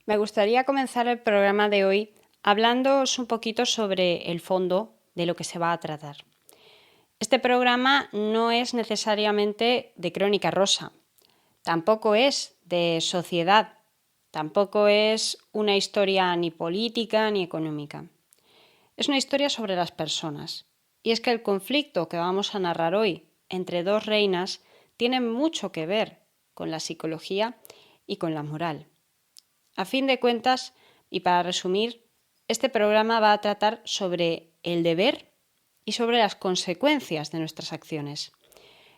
Me gustaría comenzar el programa de hoy hablándoos un poquito sobre el fondo de lo que se va a tratar. Este programa no es necesariamente de crónica rosa, tampoco es de sociedad, tampoco es una historia ni política ni económica. Es una historia sobre las personas. Y es que el conflicto que vamos a narrar hoy entre dos reinas tiene mucho que ver con la psicología y con la moral. A fin de cuentas, y para resumir, este programa va a tratar sobre el deber y sobre las consecuencias de nuestras acciones.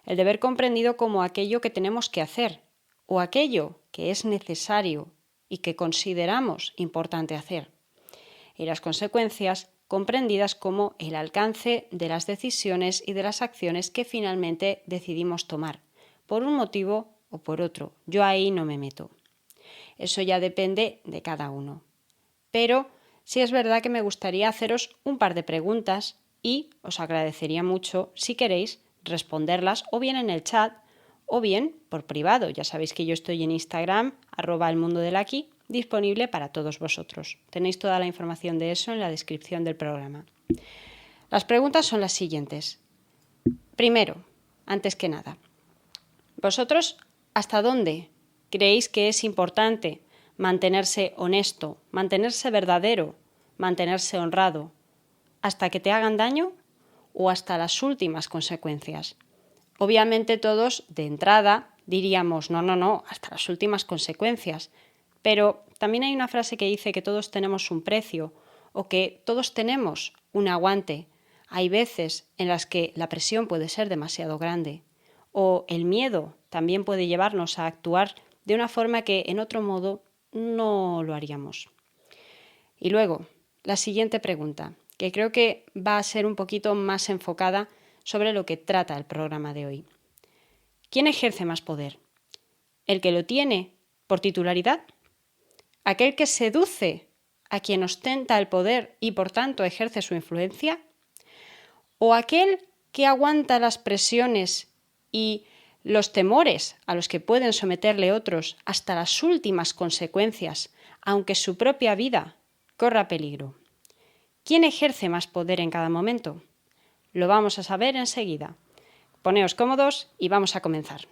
El deber comprendido como aquello que tenemos que hacer o aquello que es necesario y que consideramos importante hacer. Y las consecuencias comprendidas como el alcance de las decisiones y de las acciones que finalmente decidimos tomar, por un motivo o por otro. Yo ahí no me meto. Eso ya depende de cada uno. Pero sí es verdad que me gustaría haceros un par de preguntas y os agradecería mucho si queréis responderlas o bien en el chat o bien por privado. Ya sabéis que yo estoy en Instagram, @elmundodelaqui, disponible para todos vosotros. Tenéis toda la información de eso en la descripción del programa. Las preguntas son las siguientes. Primero, antes que nada, ¿vosotros hasta dónde creéis que es importante mantenerse honesto, mantenerse verdadero, mantenerse honrado, hasta que te hagan daño o hasta las últimas consecuencias? Obviamente todos de entrada diríamos no, hasta las últimas consecuencias, pero también hay una frase que dice que todos tenemos un precio o que todos tenemos un aguante. Hay veces en las que la presión puede ser demasiado grande o el miedo también puede llevarnos a actuar de una forma que en otro modo no lo haríamos. Y luego, la siguiente pregunta, que creo que va a ser un poquito más enfocada sobre lo que trata el programa de hoy. ¿Quién ejerce más poder? ¿El que lo tiene por titularidad? ¿Aquel que seduce a quien ostenta el poder y por tanto ejerce su influencia? ¿O aquel que aguanta las presiones y los temores a los que pueden someterle otros hasta las últimas consecuencias, aunque su propia vida corra peligro? ¿Quién ejerce más poder en cada momento? Lo vamos a saber enseguida. Poneos cómodos y vamos a comenzar.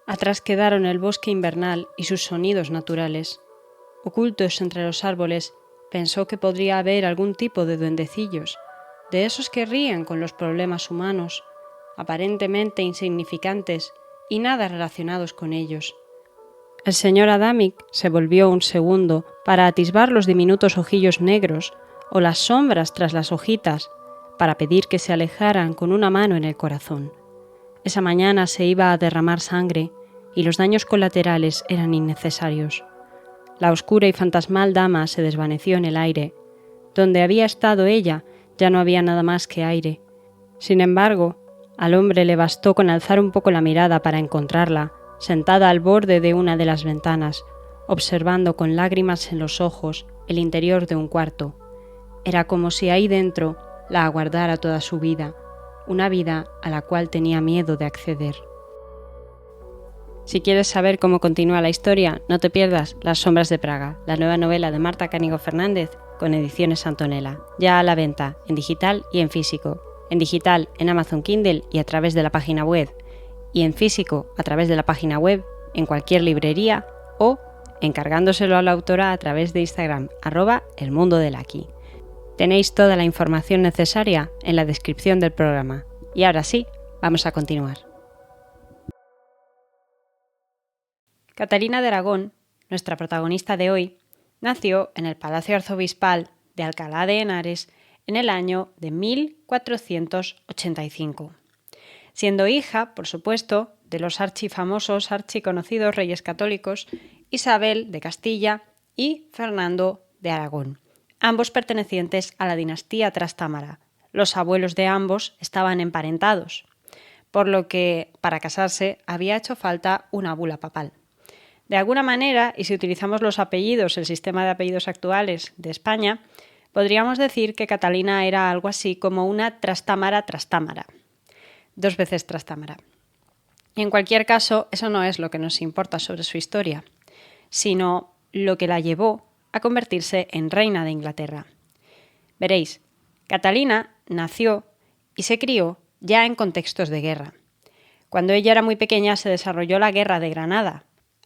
Atrás quedaron el bosque invernal y sus sonidos naturales. Ocultos entre los árboles, pensó que podría haber algún tipo de duendecillos, de esos que ríen con los problemas humanos, aparentemente insignificantes y nada relacionados con ellos. El señor Adamic se volvió un segundo para atisbar los diminutos ojillos negros o las sombras tras las hojitas, para pedir que se alejaran con una mano en el corazón. Esa mañana se iba a derramar sangre y los daños colaterales eran innecesarios. La oscura y fantasmal dama se desvaneció en el aire. Donde había estado ella ya no había nada más que aire. Sin embargo, al hombre le bastó con alzar un poco la mirada para encontrarla, sentada al borde de una de las ventanas, observando con lágrimas en los ojos el interior de un cuarto. Era como si ahí dentro la aguardara toda su vida, una vida a la cual tenía miedo de acceder. Si quieres saber cómo continúa la historia, no te pierdas Las sombras de Praga, la nueva novela de Marta Cánigo Fernández con Ediciones Antonella, ya a la venta en digital y en físico. En digital en Amazon Kindle y a través de la página web, y en físico a través de la página web en cualquier librería o encargándoselo a la autora a través de Instagram, @elmundodelaqui. Tenéis toda la información necesaria en la descripción del programa. Y ahora sí, vamos a continuar. Catalina de Aragón, nuestra protagonista de hoy, nació en el Palacio Arzobispal de Alcalá de Henares en el año de 1485. Siendo hija, por supuesto, de los archifamosos, archiconocidos reyes católicos Isabel de Castilla y Fernando de Aragón, ambos pertenecientes a la dinastía trastámara. Los abuelos de ambos estaban emparentados. por lo que para casarse había hecho falta una bula papal. De alguna manera, y si utilizamos los apellidos, el sistema de apellidos actuales de España, podríamos decir que Catalina era algo así como una Trastámara Trastámara, 2 veces Trastámara. Y en cualquier caso, eso no es lo que nos importa sobre su historia, sino lo que la llevó a convertirse en reina de Inglaterra. Veréis, Catalina nació y se crió ya en contextos de guerra. Cuando ella era muy pequeña se desarrolló la Guerra de Granada,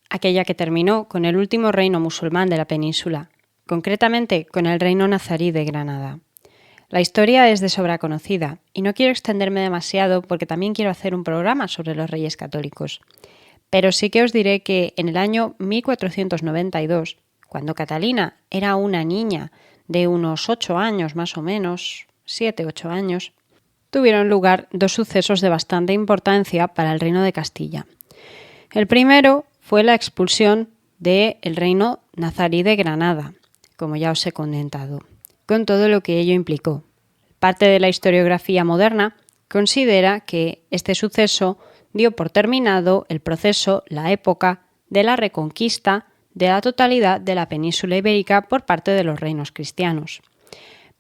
aquella que terminó con el último reino musulmán de la península, concretamente con el reino nazarí de Granada. La historia es de sobra conocida y no quiero extenderme demasiado porque también quiero hacer un programa sobre los reyes católicos. Pero sí que os diré que en el año 1492, cuando Catalina era una niña de unos 8 años más o menos, 7-8 años, tuvieron lugar 2 sucesos de bastante importancia para el reino de Castilla. El primero fue la expulsión del reino nazarí de Granada, como ya os he comentado, con todo lo que ello implicó. Parte de la historiografía moderna considera que este suceso dio por terminado el proceso, la época de la reconquista de la totalidad de la península ibérica por parte de los reinos cristianos.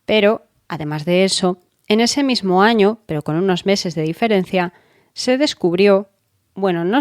Pero, además de eso, en ese mismo año, pero con unos meses de diferencia, no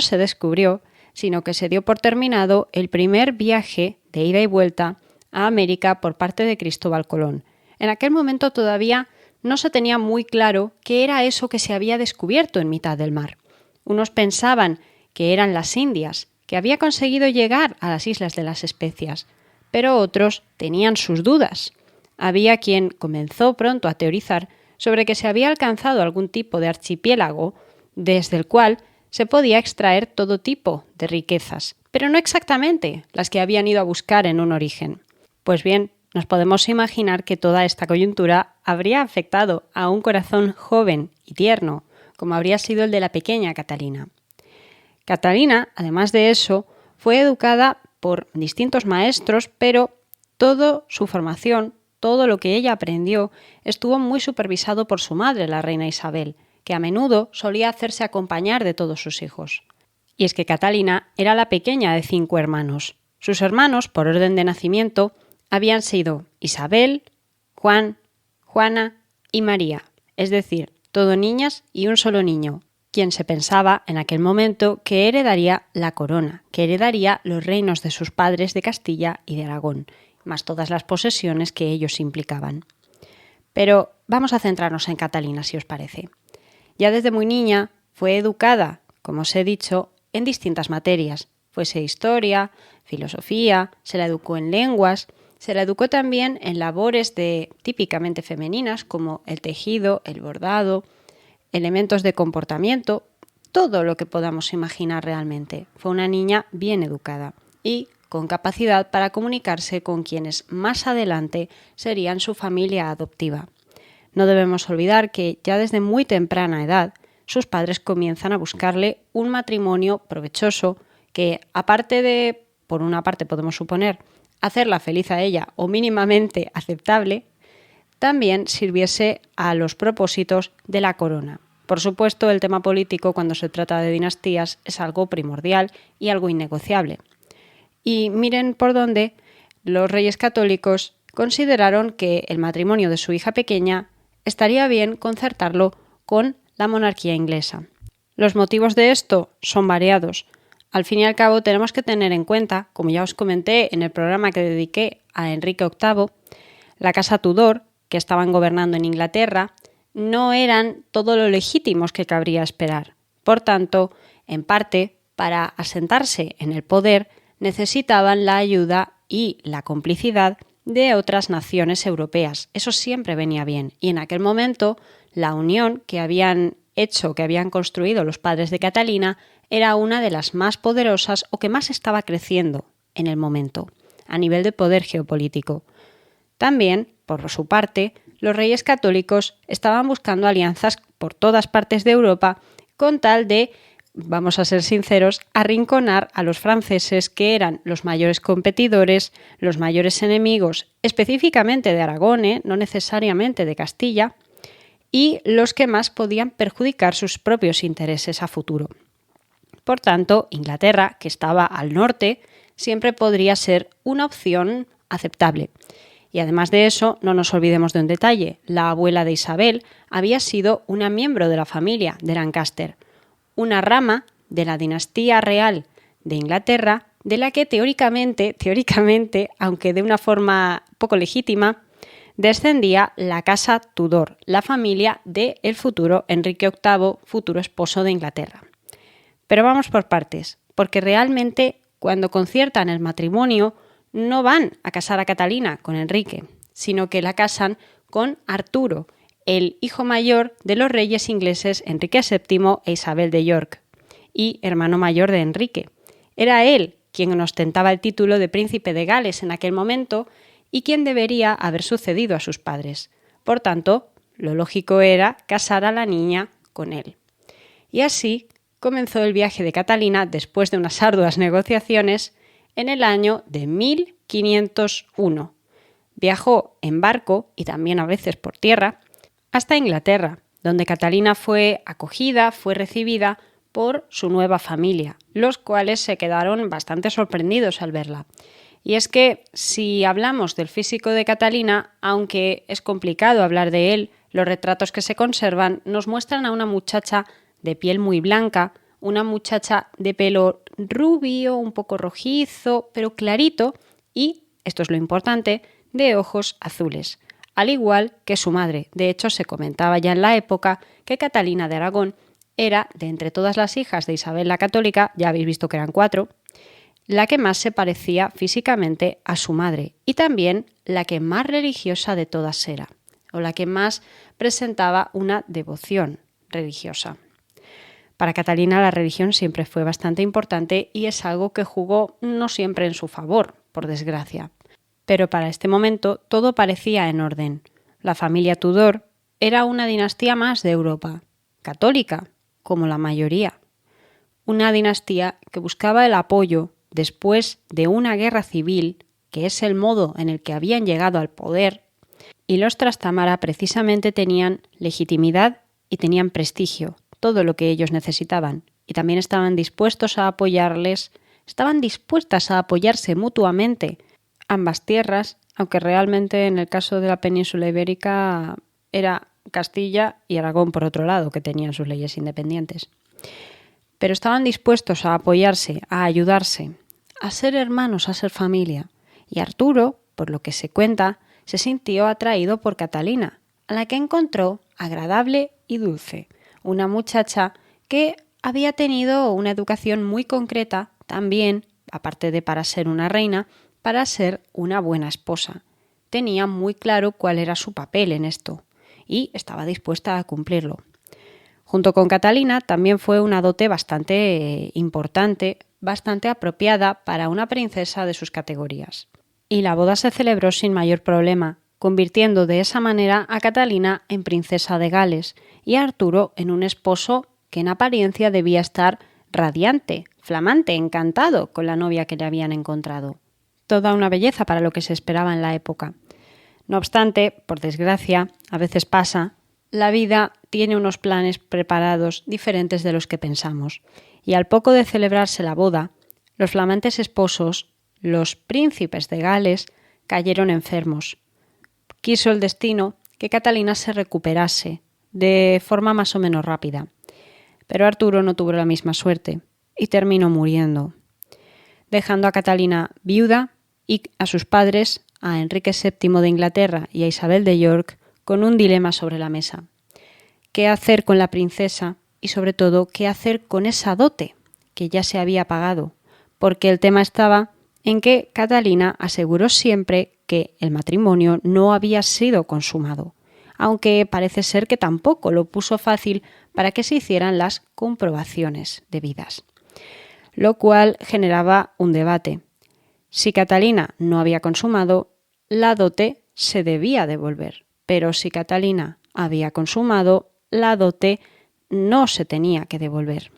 se descubrió, sino que se dio por terminado el primer viaje de ida y vuelta a América por parte de Cristóbal Colón. En aquel momento todavía no se tenía muy claro qué era eso que se había descubierto en mitad del mar. Unos pensaban que eran las Indias, que había conseguido llegar a las Islas de las Especias, pero otros tenían sus dudas. Había quien comenzó pronto a teorizar sobre que se había alcanzado algún tipo de archipiélago desde el cual se podía extraer todo tipo de riquezas, pero no exactamente las que habían ido a buscar en un origen. Pues bien, nos podemos imaginar que toda esta coyuntura habría afectado a un corazón joven y tierno, como habría sido el de la pequeña Catalina. Catalina, además de eso, fue educada por distintos maestros, pero toda su formación, todo lo que ella aprendió, estuvo muy supervisado por su madre, la reina Isabel, que a menudo solía hacerse acompañar de todos sus hijos. Y es que Catalina era la pequeña de 5 hermanos. Sus hermanos, por orden de nacimiento, habían sido Isabel, Juan, Juana y María, es decir, todo niñas y un solo niño, quien se pensaba en aquel momento que heredaría la corona, que heredaría los reinos de sus padres de Castilla y de Aragón, más todas las posesiones que ellos implicaban. Pero vamos a centrarnos en Catalina, si os parece. Ya desde muy niña fue educada, como os he dicho, en distintas materias, fuese historia, filosofía, se la educó en lenguas, se la educó también en labores típicamente femeninas como el tejido, el bordado, elementos de comportamiento, todo lo que podamos imaginar realmente. Fue una niña bien educada y con capacidad para comunicarse con quienes más adelante serían su familia adoptiva. No debemos olvidar que ya desde muy temprana edad sus padres comienzan a buscarle un matrimonio provechoso que, aparte de, por una parte podemos suponer, hacerla feliz a ella o mínimamente aceptable, también sirviese a los propósitos de la corona. Por supuesto, el tema político cuando se trata de dinastías es algo primordial y algo innegociable. Y miren por dónde los reyes católicos consideraron que el matrimonio de su hija pequeña estaría bien concertarlo con la monarquía inglesa. Los motivos de esto son variados. Al fin y al cabo tenemos que tener en cuenta, como ya os comenté en el programa que dediqué a Enrique VIII, la casa Tudor, que estaban gobernando en Inglaterra, no eran todo lo legítimos que cabría esperar. Por tanto, en parte, para asentarse en el poder, necesitaban la ayuda y la complicidad de otras naciones europeas. Eso siempre venía bien. Y en aquel momento, la unión que habían construido los padres de Catalina era una de las más poderosas o que más estaba creciendo en el momento, a nivel de poder geopolítico. También, por su parte, los reyes católicos estaban buscando alianzas por todas partes de Europa con tal de, vamos a ser sinceros, arrinconar a los franceses, que eran los mayores competidores, los mayores enemigos, específicamente de Aragón, no necesariamente de Castilla, y los que más podían perjudicar sus propios intereses a futuro. Por tanto, Inglaterra, que estaba al norte, siempre podría ser una opción aceptable. Y además de eso, no nos olvidemos de un detalle. La abuela de Isabel había sido una miembro de la familia de Lancaster, una rama de la dinastía real de Inglaterra, de la que teóricamente, aunque de una forma poco legítima, descendía la casa Tudor, la familia del futuro Enrique VIII, futuro esposo de Inglaterra. Pero vamos por partes, porque realmente cuando conciertan el matrimonio no van a casar a Catalina con Enrique, sino que la casan con Arturo, el hijo mayor de los reyes ingleses Enrique VII e Isabel de York, y hermano mayor de Enrique. Era él quien ostentaba el título de príncipe de Gales en aquel momento y quien debería haber sucedido a sus padres. Por tanto, lo lógico era casar a la niña con él. Y así comenzó el viaje de Catalina después de unas arduas negociaciones en el año de 1501. Viajó en barco y también a veces por tierra hasta Inglaterra, donde Catalina fue acogida, fue recibida por su nueva familia, los cuales se quedaron bastante sorprendidos al verla. Y es que si hablamos del físico de Catalina, aunque es complicado hablar de él, los retratos que se conservan nos muestran a una muchacha de piel muy blanca, una muchacha de pelo rubio, un poco rojizo, pero clarito y, esto es lo importante, de ojos azules, al igual que su madre. De hecho, se comentaba ya en la época que Catalina de Aragón era, de entre todas las hijas de Isabel la Católica, ya habéis visto que eran 4, la que más se parecía físicamente a su madre y también la que más religiosa de todas era, o la que más presentaba una devoción religiosa. Para Catalina la religión siempre fue bastante importante y es algo que jugó no siempre en su favor, por desgracia. Pero para este momento todo parecía en orden. La familia Tudor era una dinastía más de Europa, católica, como la mayoría. Una dinastía que buscaba el apoyo después de una guerra civil, que es el modo en el que habían llegado al poder, y los Trastámara precisamente tenían legitimidad y tenían prestigio, todo lo que ellos necesitaban, y también estaban dispuestos a apoyarles, estaban dispuestas a apoyarse mutuamente ambas tierras, aunque realmente en el caso de la península ibérica era Castilla y Aragón por otro lado, que tenían sus leyes independientes. Pero estaban dispuestos a apoyarse, a ayudarse, a ser hermanos, a ser familia. Y Arturo, por lo que se cuenta, se sintió atraído por Catalina, a la que encontró agradable y dulce, una muchacha que había tenido una educación muy concreta, también, aparte de para ser una reina, para ser una buena esposa. Tenía muy claro cuál era su papel en esto y estaba dispuesta a cumplirlo. Junto con Catalina también fue una dote bastante importante, bastante apropiada para una princesa de sus categorías. Y la boda se celebró sin mayor problema, convirtiendo de esa manera a Catalina en princesa de Gales y a Arturo en un esposo que en apariencia debía estar radiante, flamante, encantado con la novia que le habían encontrado. Toda una belleza para lo que se esperaba en la época. No obstante, por desgracia, a veces pasa, la vida tiene unos planes preparados diferentes de los que pensamos, y al poco de celebrarse la boda, los flamantes esposos, los príncipes de Gales, cayeron enfermos. Quiso el destino que Catalina se recuperase de forma más o menos rápida, pero Arturo no tuvo la misma suerte y terminó muriendo, dejando a Catalina viuda y a sus padres, a Enrique VII de Inglaterra y a Isabel de York, con un dilema sobre la mesa. ¿Qué hacer con la princesa? Y sobre todo, ¿qué hacer con esa dote que ya se había pagado? Porque el tema estaba en que Catalina aseguró siempre que el matrimonio no había sido consumado, aunque parece ser que tampoco lo puso fácil para que se hicieran las comprobaciones debidas, lo cual generaba un debate. Si Catalina no había consumado, la dote se debía devolver, pero si Catalina había consumado, la dote no se tenía que devolver.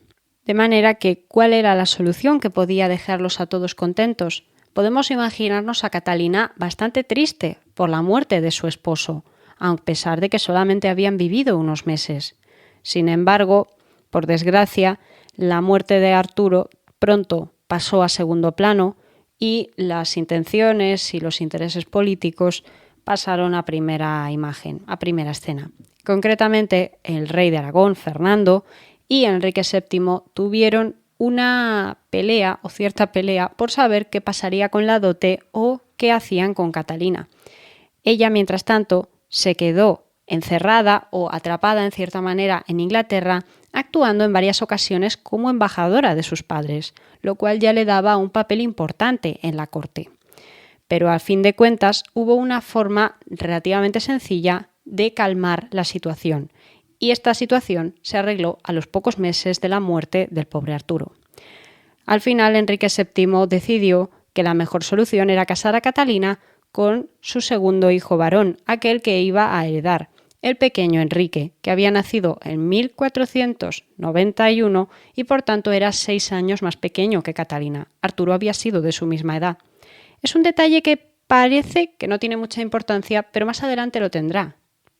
De manera que, ¿cuál era la solución que podía dejarlos a todos contentos? Podemos imaginarnos a Catalina bastante triste por la muerte de su esposo, a pesar de que solamente habían vivido unos meses. Sin embargo, por desgracia, la muerte de Arturo pronto pasó a segundo plano y las intenciones y los intereses políticos pasaron a primera imagen, a primera escena. Concretamente, el rey de Aragón, Fernando, y Enrique VII tuvieron una pelea o cierta pelea por saber qué pasaría con la dote o qué hacían con Catalina. Ella, mientras tanto, se quedó encerrada o atrapada en cierta manera en Inglaterra, actuando en varias ocasiones como embajadora de sus padres, lo cual ya le daba un papel importante en la corte. Pero al fin de cuentas hubo una forma relativamente sencilla de calmar la situación, y esta situación se arregló a los pocos meses de la muerte del pobre Arturo. Al final, Enrique VII decidió que la mejor solución era casar a Catalina con su segundo hijo varón, aquel que iba a heredar, el pequeño Enrique, que había nacido en 1491 y por tanto era 6 años más pequeño que Catalina. Arturo había sido de su misma edad. Es un detalle que parece que no tiene mucha importancia, pero más adelante lo tendrá,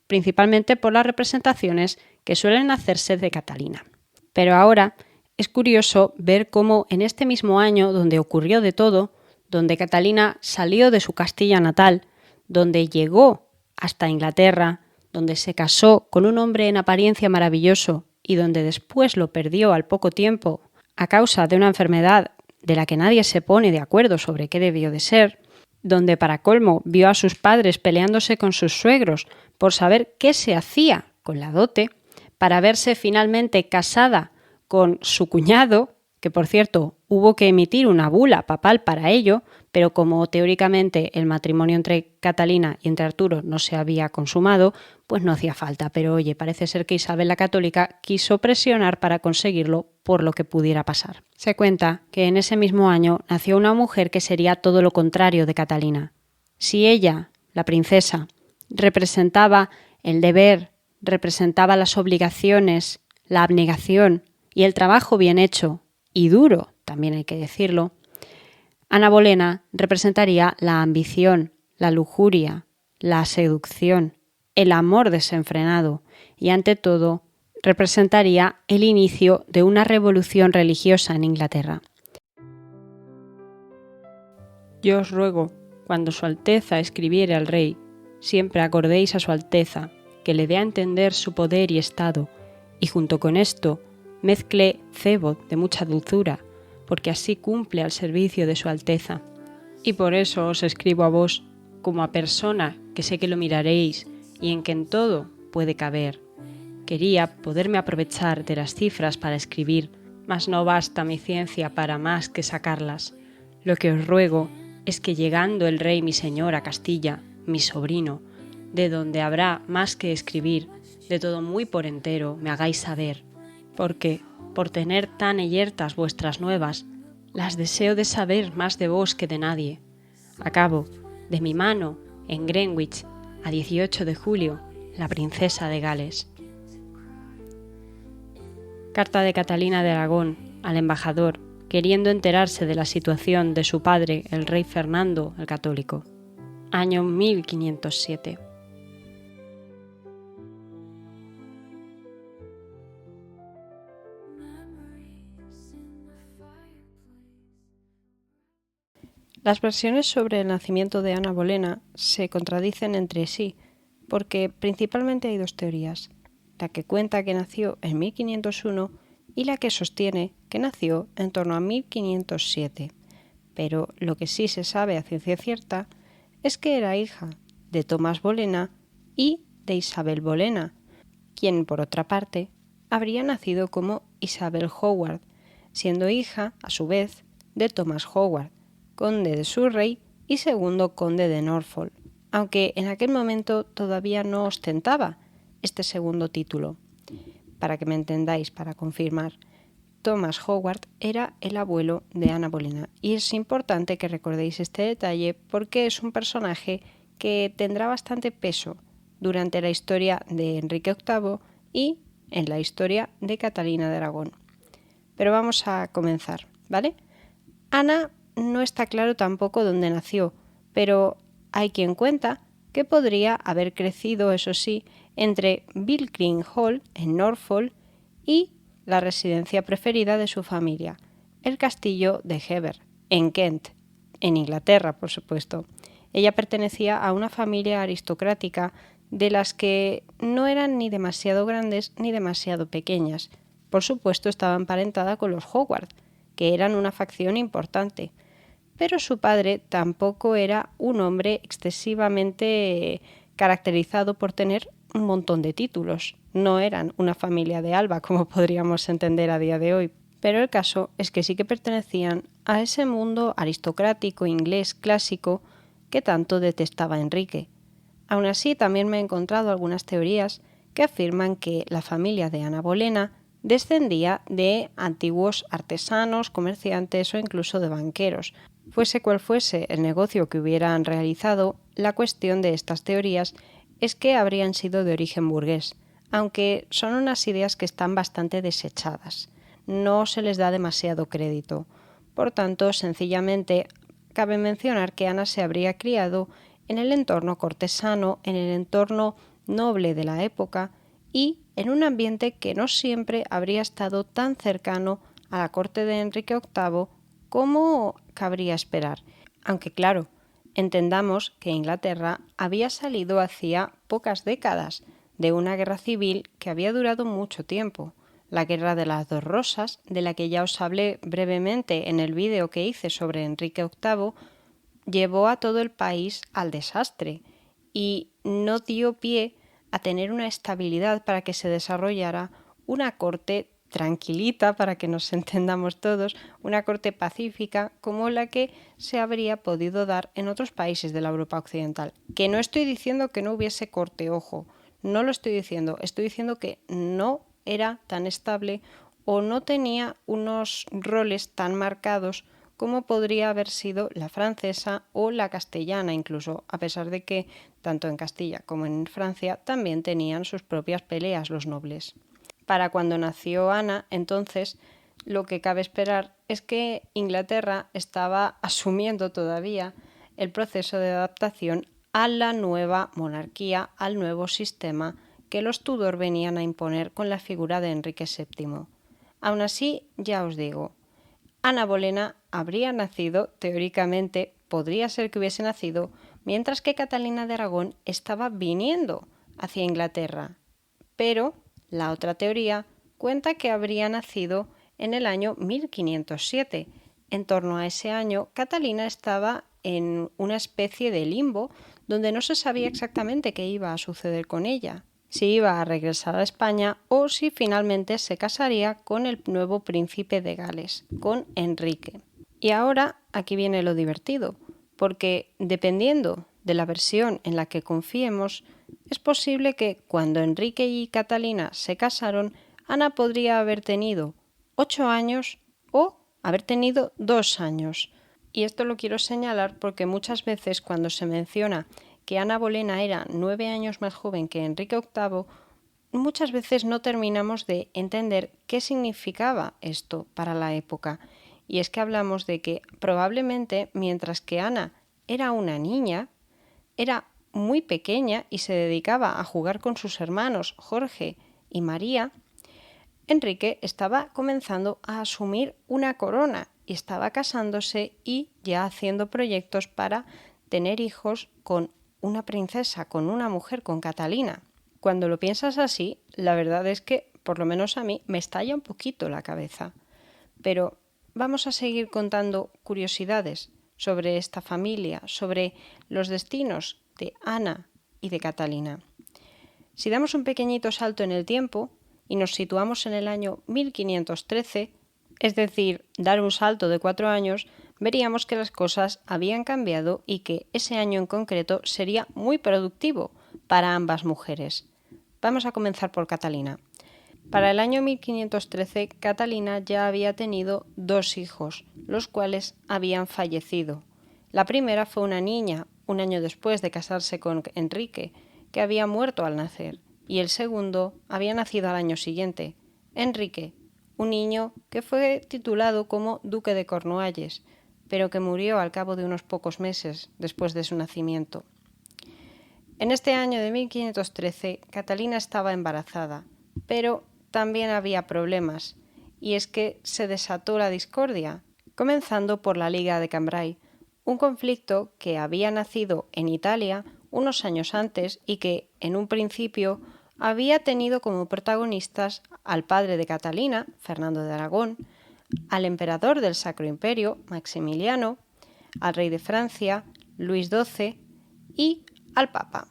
principalmente por las representaciones que suelen hacerse de Catalina. Pero ahora es curioso ver cómo en este mismo año, donde ocurrió de todo, donde Catalina salió de su Castilla natal, donde llegó hasta Inglaterra, donde se casó con un hombre en apariencia maravilloso y donde después lo perdió al poco tiempo a causa de una enfermedad de la que nadie se pone de acuerdo sobre qué debió de ser, donde para colmo vio a sus padres peleándose con sus suegros por saber qué se hacía con la dote, para verse finalmente casada con su cuñado, que por cierto hubo que emitir una bula papal para ello, pero como teóricamente el matrimonio entre Catalina y entre Arturo no se había consumado, pues no hacía falta. Pero oye, parece ser que Isabel la Católica quiso presionar para conseguirlo por lo que pudiera pasar. Se cuenta que en ese mismo año nació una mujer que sería todo lo contrario de Catalina. Si ella, la princesa, representaba el deber, representaba las obligaciones, la abnegación y el trabajo bien hecho, y duro, también hay que decirlo, Ana Bolena representaría la ambición, la lujuria, la seducción, el amor desenfrenado y, ante todo, representaría el inicio de una revolución religiosa en Inglaterra. Yo os ruego, cuando Su Alteza escribiere al rey, siempre acordéis a Su Alteza, que le dé a entender su poder y estado, y junto con esto mezcle cebo de mucha dulzura, porque así cumple al servicio de Su Alteza. Y por eso os escribo a vos, como a persona que sé que lo miraréis y en que en todo puede caber. Quería poderme aprovechar de las cifras para escribir, mas no basta mi ciencia para más que sacarlas. Lo que os ruego es que llegando el rey mi señor a Castilla, mi sobrino, de donde habrá más que escribir, de todo muy por entero me hagáis saber, porque, por tener tan yertas vuestras nuevas, las deseo de saber más de vos que de nadie. Acabo, de mi mano, en Greenwich, a 18 de julio, la princesa de Gales. Carta de Catalina de Aragón al embajador, queriendo enterarse de la situación de su padre, el rey Fernando el Católico. Año 1507. Las versiones sobre el nacimiento de Ana Bolena se contradicen entre sí, porque principalmente hay dos teorías, la que cuenta que nació en 1501 y la que sostiene que nació en torno a 1507. Pero lo que sí se sabe a ciencia cierta es que era hija de Tomás Bolena y de Isabel Bolena, quien, por otra parte, habría nacido como Isabel Howard, siendo hija, a su vez, de Thomas Howard, conde de Surrey y segundo conde de Norfolk, aunque en aquel momento todavía no ostentaba este segundo título. Para que me entendáis, para confirmar, Thomas Howard era el abuelo de Ana Bolena, y es importante que recordéis este detalle porque es un personaje que tendrá bastante peso durante la historia de Enrique VIII y en la historia de Catalina de Aragón. Pero vamos a comenzar, ¿vale? Ana no está claro tampoco dónde nació, pero hay quien cuenta que podría haber crecido, eso sí, entre Bilkring Hall, en Norfolk, y la residencia preferida de su familia, el castillo de Hever, en Kent, en Inglaterra, por supuesto. Ella pertenecía a una familia aristocrática de las que no eran ni demasiado grandes ni demasiado pequeñas. Por supuesto, estaba emparentada con los Howard, que eran una facción importante. Pero su padre tampoco era un hombre excesivamente caracterizado por tener un montón de títulos. No eran una familia de Alba, como podríamos entender a día de hoy. Pero el caso es que sí que pertenecían a ese mundo aristocrático inglés clásico que tanto detestaba Enrique. Aún así, también me he encontrado algunas teorías que afirman que la familia de Ana Bolena descendía de antiguos artesanos, comerciantes o incluso de banqueros. Fuese cual fuese el negocio que hubieran realizado, la cuestión de estas teorías es que habrían sido de origen burgués, aunque son unas ideas que están bastante desechadas. No se les da demasiado crédito. Por tanto, sencillamente cabe mencionar que Ana se habría criado en el entorno cortesano, en el entorno noble de la época y en un ambiente que no siempre habría estado tan cercano a la corte de Enrique VIII como cabría esperar. Aunque claro, entendamos que Inglaterra había salido hacía pocas décadas de una guerra civil que había durado mucho tiempo. La Guerra de las Dos Rosas, de la que ya os hablé brevemente en el vídeo que hice sobre Enrique VIII, llevó a todo el país al desastre y no dio pie a tener una estabilidad para que se desarrollara una corte tranquilita, para que nos entendamos todos, una corte pacífica como la que se habría podido dar en otros países de la Europa occidental. Que no estoy diciendo que no hubiese corte, ojo, no lo estoy diciendo que no era tan estable o no tenía unos roles tan marcados como podría haber sido la francesa o la castellana incluso, a pesar de que tanto en Castilla como en Francia también tenían sus propias peleas los nobles. Para cuando nació Ana, entonces, lo que cabe esperar es que Inglaterra estaba asumiendo todavía el proceso de adaptación a la nueva monarquía, al nuevo sistema que los Tudor venían a imponer con la figura de Enrique VII. Aún así, ya os digo, Ana Bolena habría nacido, teóricamente, podría ser que hubiese nacido, mientras que Catalina de Aragón estaba viniendo hacia Inglaterra. Pero la otra teoría cuenta que habría nacido en el año 1507. En torno a ese año, Catalina estaba en una especie de limbo donde no se sabía exactamente qué iba a suceder con ella, si iba a regresar a España o si finalmente se casaría con el nuevo príncipe de Gales, con Enrique. Y ahora aquí viene lo divertido, porque dependiendo de la versión en la que confiemos, es posible que cuando Enrique y Catalina se casaron, Ana podría haber tenido 8 años o haber tenido 2 años. Y esto lo quiero señalar porque muchas veces cuando se menciona que Ana Bolena era 9 años más joven que Enrique VIII, muchas veces no terminamos de entender qué significaba esto para la época. Y es que hablamos de que probablemente mientras que Ana era una niña, era muy pequeña y se dedicaba a jugar con sus hermanos Jorge y María, Enrique estaba comenzando a asumir una corona y estaba casándose y ya haciendo proyectos para tener hijos con una princesa, con una mujer, con Catalina. Cuando lo piensas así, la verdad es que, por lo menos a mí, me estalla un poquito la cabeza. Pero vamos a seguir contando curiosidades sobre esta familia, sobre los destinos de Ana y de Catalina. Si damos un pequeñito salto en el tiempo y nos situamos en el año 1513, es decir, dar un salto de 4 años, veríamos que las cosas habían cambiado y que ese año en concreto sería muy productivo para ambas mujeres. Vamos a comenzar por Catalina. Para el año 1513, Catalina ya había tenido 2 hijos, los cuales habían fallecido. La primera fue una niña, un año después de casarse con Enrique, que había muerto al nacer, y el segundo había nacido al año siguiente, Enrique, un niño que fue titulado como Duque de Cornualles, pero que murió al cabo de unos pocos meses después de su nacimiento. En este año de 1513, Catalina estaba embarazada, pero también había problemas, y es que se desató la discordia, comenzando por la Liga de Cambrai, un conflicto que había nacido en Italia unos años antes y que, en un principio, había tenido como protagonistas al padre de Catalina, Fernando de Aragón, al emperador del Sacro Imperio, Maximiliano, al rey de Francia, Luis XII, y al Papa,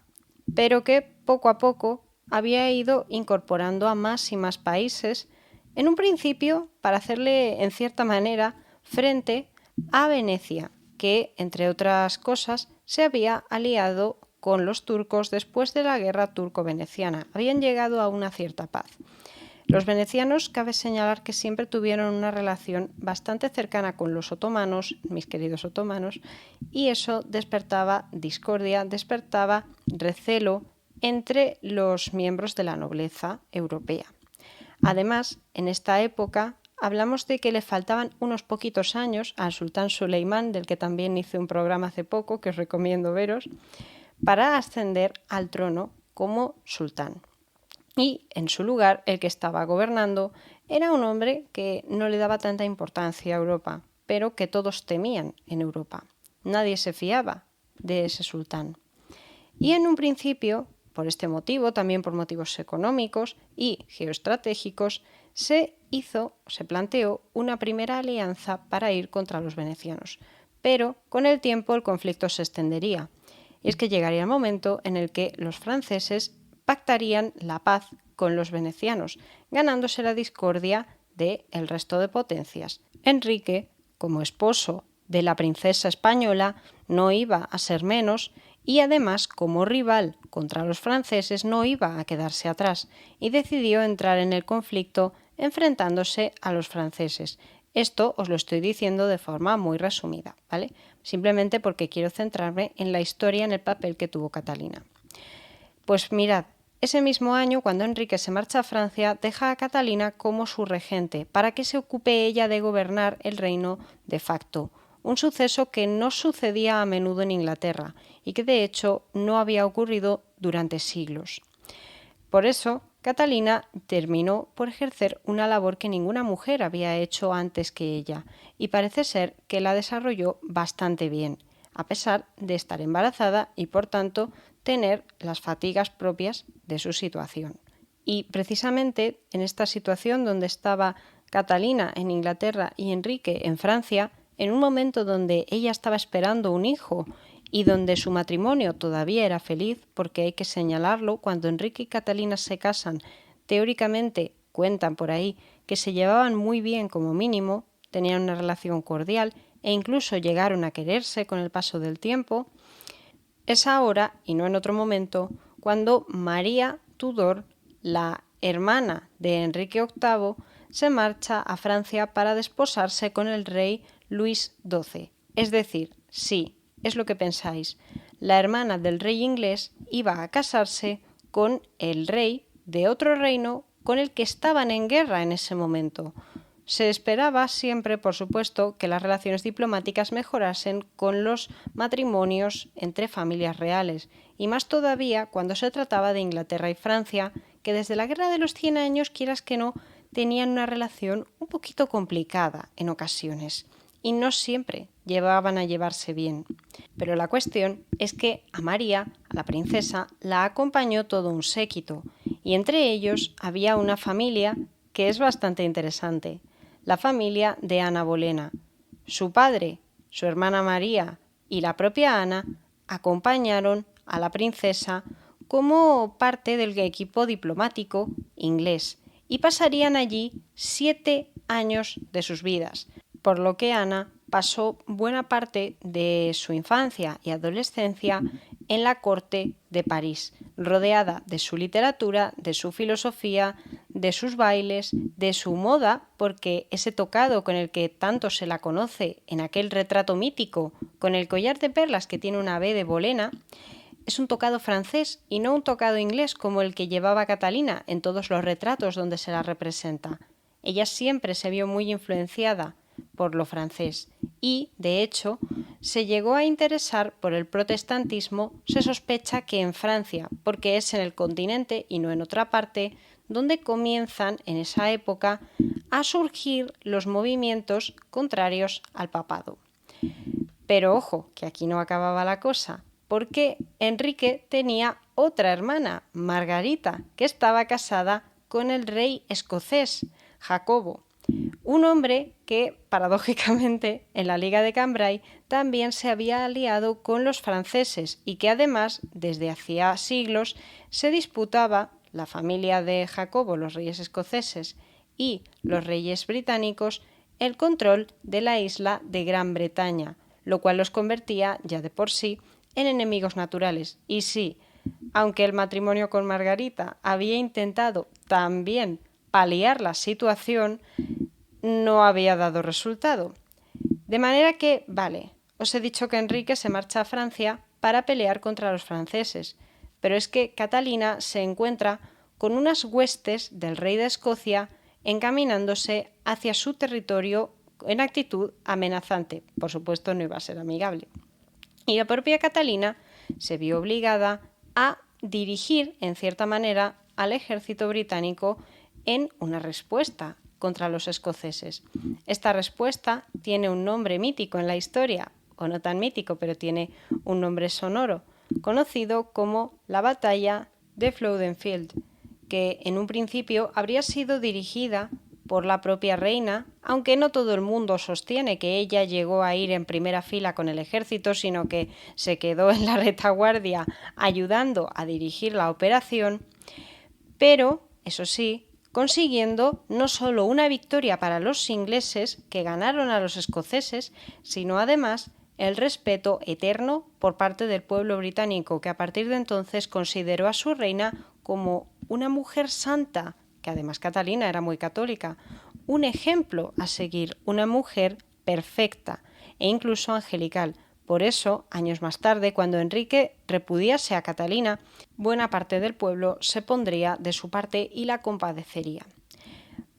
pero que poco a poco había ido incorporando a más y más países, en un principio para hacerle, en cierta manera, frente a Venecia, que, entre otras cosas, se había aliado con los turcos después de la guerra turco-veneciana. Habían llegado a una cierta paz. Los venecianos cabe señalar que siempre tuvieron una relación bastante cercana con los otomanos, mis queridos otomanos, y eso despertaba discordia, despertaba recelo entre los miembros de la nobleza europea. Además, en esta época hablamos de que le faltaban unos poquitos años al sultán Suleimán, del que también hice un programa hace poco, que os recomiendo veros, para ascender al trono como sultán. Y en su lugar, el que estaba gobernando era un hombre que no le daba tanta importancia a Europa, pero que todos temían en Europa. Nadie se fiaba de ese sultán. Y en un principio, por este motivo, también por motivos económicos y geoestratégicos, se planteó una primera alianza para ir contra los venecianos. Pero con el tiempo el conflicto se extendería. Y es que llegaría el momento en el que los franceses pactarían la paz con los venecianos, ganándose la discordia del resto de potencias. Enrique, como esposo de la princesa española, no iba a ser menos y además, como rival contra los franceses, no iba a quedarse atrás y decidió entrar en el conflicto enfrentándose a los franceses. Esto os lo estoy diciendo de forma muy resumida, ¿vale? Simplemente porque quiero centrarme en la historia, en el papel que tuvo Catalina. Pues mirad, ese mismo año, cuando Enrique se marcha a Francia, deja a Catalina como su regente, para que se ocupe ella de gobernar el reino de facto, un suceso que no sucedía a menudo en Inglaterra y que de hecho no había ocurrido durante siglos. Por eso, Catalina terminó por ejercer una labor que ninguna mujer había hecho antes que ella, y parece ser que la desarrolló bastante bien, a pesar de estar embarazada y, por tanto, tener las fatigas propias de su situación. Y precisamente en esta situación donde estaba Catalina en Inglaterra y Enrique en Francia, en un momento donde ella estaba esperando un hijo y donde su matrimonio todavía era feliz, porque hay que señalarlo, cuando Enrique y Catalina se casan, teóricamente cuentan por ahí que se llevaban muy bien como mínimo, tenían una relación cordial e incluso llegaron a quererse con el paso del tiempo. Es ahora, y no en otro momento, cuando María Tudor, la hermana de Enrique VIII, se marcha a Francia para desposarse con el rey Luis XII. Es decir, sí, es lo que pensáis, la hermana del rey inglés iba a casarse con el rey de otro reino con el que estaban en guerra en ese momento. Se esperaba siempre, por supuesto, que las relaciones diplomáticas mejorasen con los matrimonios entre familias reales, y más todavía cuando se trataba de Inglaterra y Francia, que desde la Guerra de los 100 años, quieras que no, tenían una relación un poquito complicada en ocasiones, y no siempre llevaban a llevarse bien. Pero la cuestión es que a María, a la princesa, la acompañó todo un séquito, y entre ellos había una familia que es bastante interesante, la familia de Ana Bolena. Su padre, su hermana María y la propia Ana acompañaron a la princesa como parte del equipo diplomático inglés y pasarían allí 7 años de sus vidas, por lo que Ana pasó buena parte de su infancia y adolescencia en la corte de París, rodeada de su literatura, de su filosofía, de sus bailes, de su moda, porque ese tocado con el que tanto se la conoce en aquel retrato mítico, con el collar de perlas que tiene una B de Bolena, es un tocado francés y no un tocado inglés como el que llevaba Catalina en todos los retratos donde se la representa. Ella siempre se vio muy influenciada por lo francés y, de hecho, se llegó a interesar por el protestantismo, se sospecha que en Francia, porque es en el continente y no en otra parte, donde comienzan en esa época a surgir los movimientos contrarios al papado. Pero ojo, que aquí no acababa la cosa, porque Enrique tenía otra hermana, Margarita, que estaba casada con el rey escocés, Jacobo, un hombre que, paradójicamente, en la Liga de Cambrai también se había aliado con los franceses y que además, desde hacía siglos, se disputaba la familia de Jacobo, los reyes escoceses, y los reyes británicos, el control de la isla de Gran Bretaña, lo cual los convertía ya de por sí en enemigos naturales. Y sí, aunque el matrimonio con Margarita había intentado también paliar la situación, no había dado resultado. De manera que, vale, os he dicho que Enrique se marcha a Francia para pelear contra los franceses, pero es que Catalina se encuentra con unas huestes del rey de Escocia encaminándose hacia su territorio en actitud amenazante. Por supuesto, no iba a ser amigable. Y la propia Catalina se vio obligada a dirigir, en cierta manera, al ejército británico en una respuesta contra los escoceses. Esta respuesta tiene un nombre mítico en la historia, o no tan mítico, pero tiene un nombre sonoro, conocido como la batalla de Flodden Field, que en un principio habría sido dirigida por la propia reina, aunque no todo el mundo sostiene que ella llegó a ir en primera fila con el ejército, sino que se quedó en la retaguardia ayudando a dirigir la operación, pero, eso sí, consiguiendo no solo una victoria para los ingleses, que ganaron a los escoceses, sino además el respeto eterno por parte del pueblo británico, que a partir de entonces consideró a su reina como una mujer santa, que además Catalina era muy católica, un ejemplo a seguir, una mujer perfecta e incluso angelical. Por eso, años más tarde, cuando Enrique repudiase a Catalina, buena parte del pueblo se pondría de su parte y la compadecería.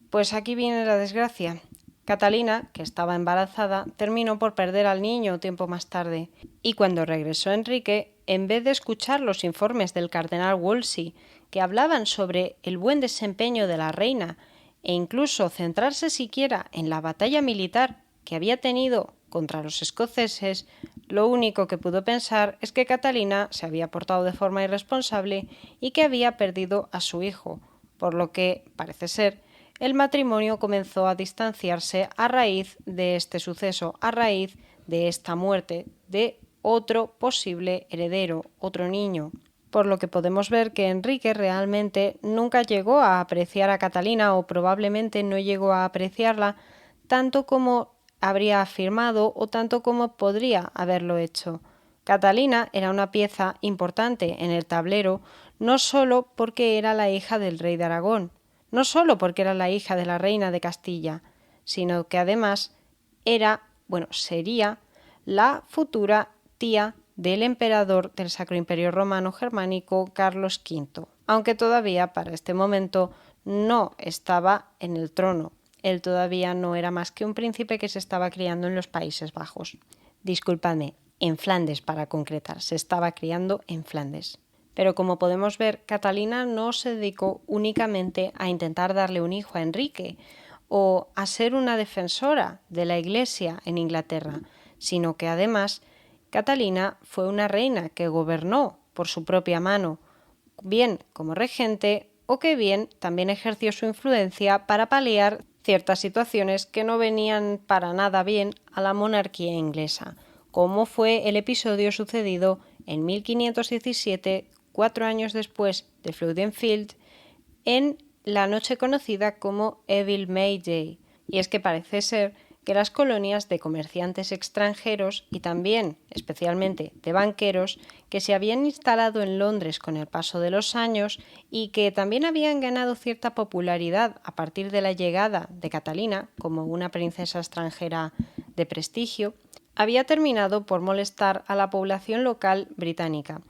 Pues aquí viene la desgracia. Catalina, que estaba embarazada, terminó por perder al niño tiempo más tarde, y cuando regresó Enrique, en vez de escuchar los informes del cardenal Wolsey, que hablaban sobre el buen desempeño de la reina, e incluso centrarse siquiera en la batalla militar que había tenido contra los escoceses, lo único que pudo pensar es que Catalina se había portado de forma irresponsable y que había perdido a su hijo, por lo que, parece ser, el matrimonio comenzó a distanciarse a raíz de este suceso, a raíz de esta muerte de otro posible heredero, otro niño. Por lo que podemos ver que Enrique realmente nunca llegó a apreciar a Catalina, o probablemente no llegó a apreciarla tanto como habría afirmado o tanto como podría haberlo hecho. Catalina era una pieza importante en el tablero, no solo porque era la hija del rey de Aragón, no solo porque era la hija de la reina de Castilla, sino que además sería la futura tía del emperador del Sacro Imperio Romano Germánico Carlos V, aunque todavía para este momento no estaba en el trono. Él todavía no era más que un príncipe que se estaba criando en los Países Bajos. Disculpadme, en Flandes para concretar, se estaba criando en Flandes. Pero como podemos ver, Catalina no se dedicó únicamente a intentar darle un hijo a Enrique o a ser una defensora de la Iglesia en Inglaterra, sino que además Catalina fue una reina que gobernó por su propia mano, bien como regente o que bien también ejerció su influencia para paliar ciertas situaciones que no venían para nada bien a la monarquía inglesa, como fue el episodio sucedido en 1517, 4 años después de Flodden Field, en la noche conocida como Evil May Day. Y es que parece ser que las colonias de comerciantes extranjeros y también, especialmente, de banqueros que se habían instalado en Londres con el paso de los años y que también habían ganado cierta popularidad a partir de la llegada de Catalina como una princesa extranjera de prestigio, había terminado por molestar a la población local británica.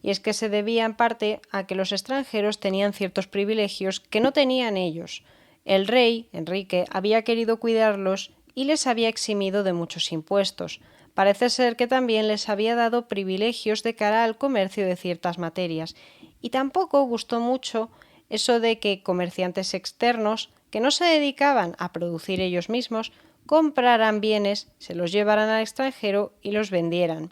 Y es que se debía en parte a que los extranjeros tenían ciertos privilegios que no tenían ellos. El rey, Enrique, había querido cuidarlos y les había eximido de muchos impuestos. Parece ser que también les había dado privilegios de cara al comercio de ciertas materias. Y tampoco gustó mucho eso de que comerciantes externos, que no se dedicaban a producir ellos mismos, compraran bienes, se los llevaran al extranjero y los vendieran.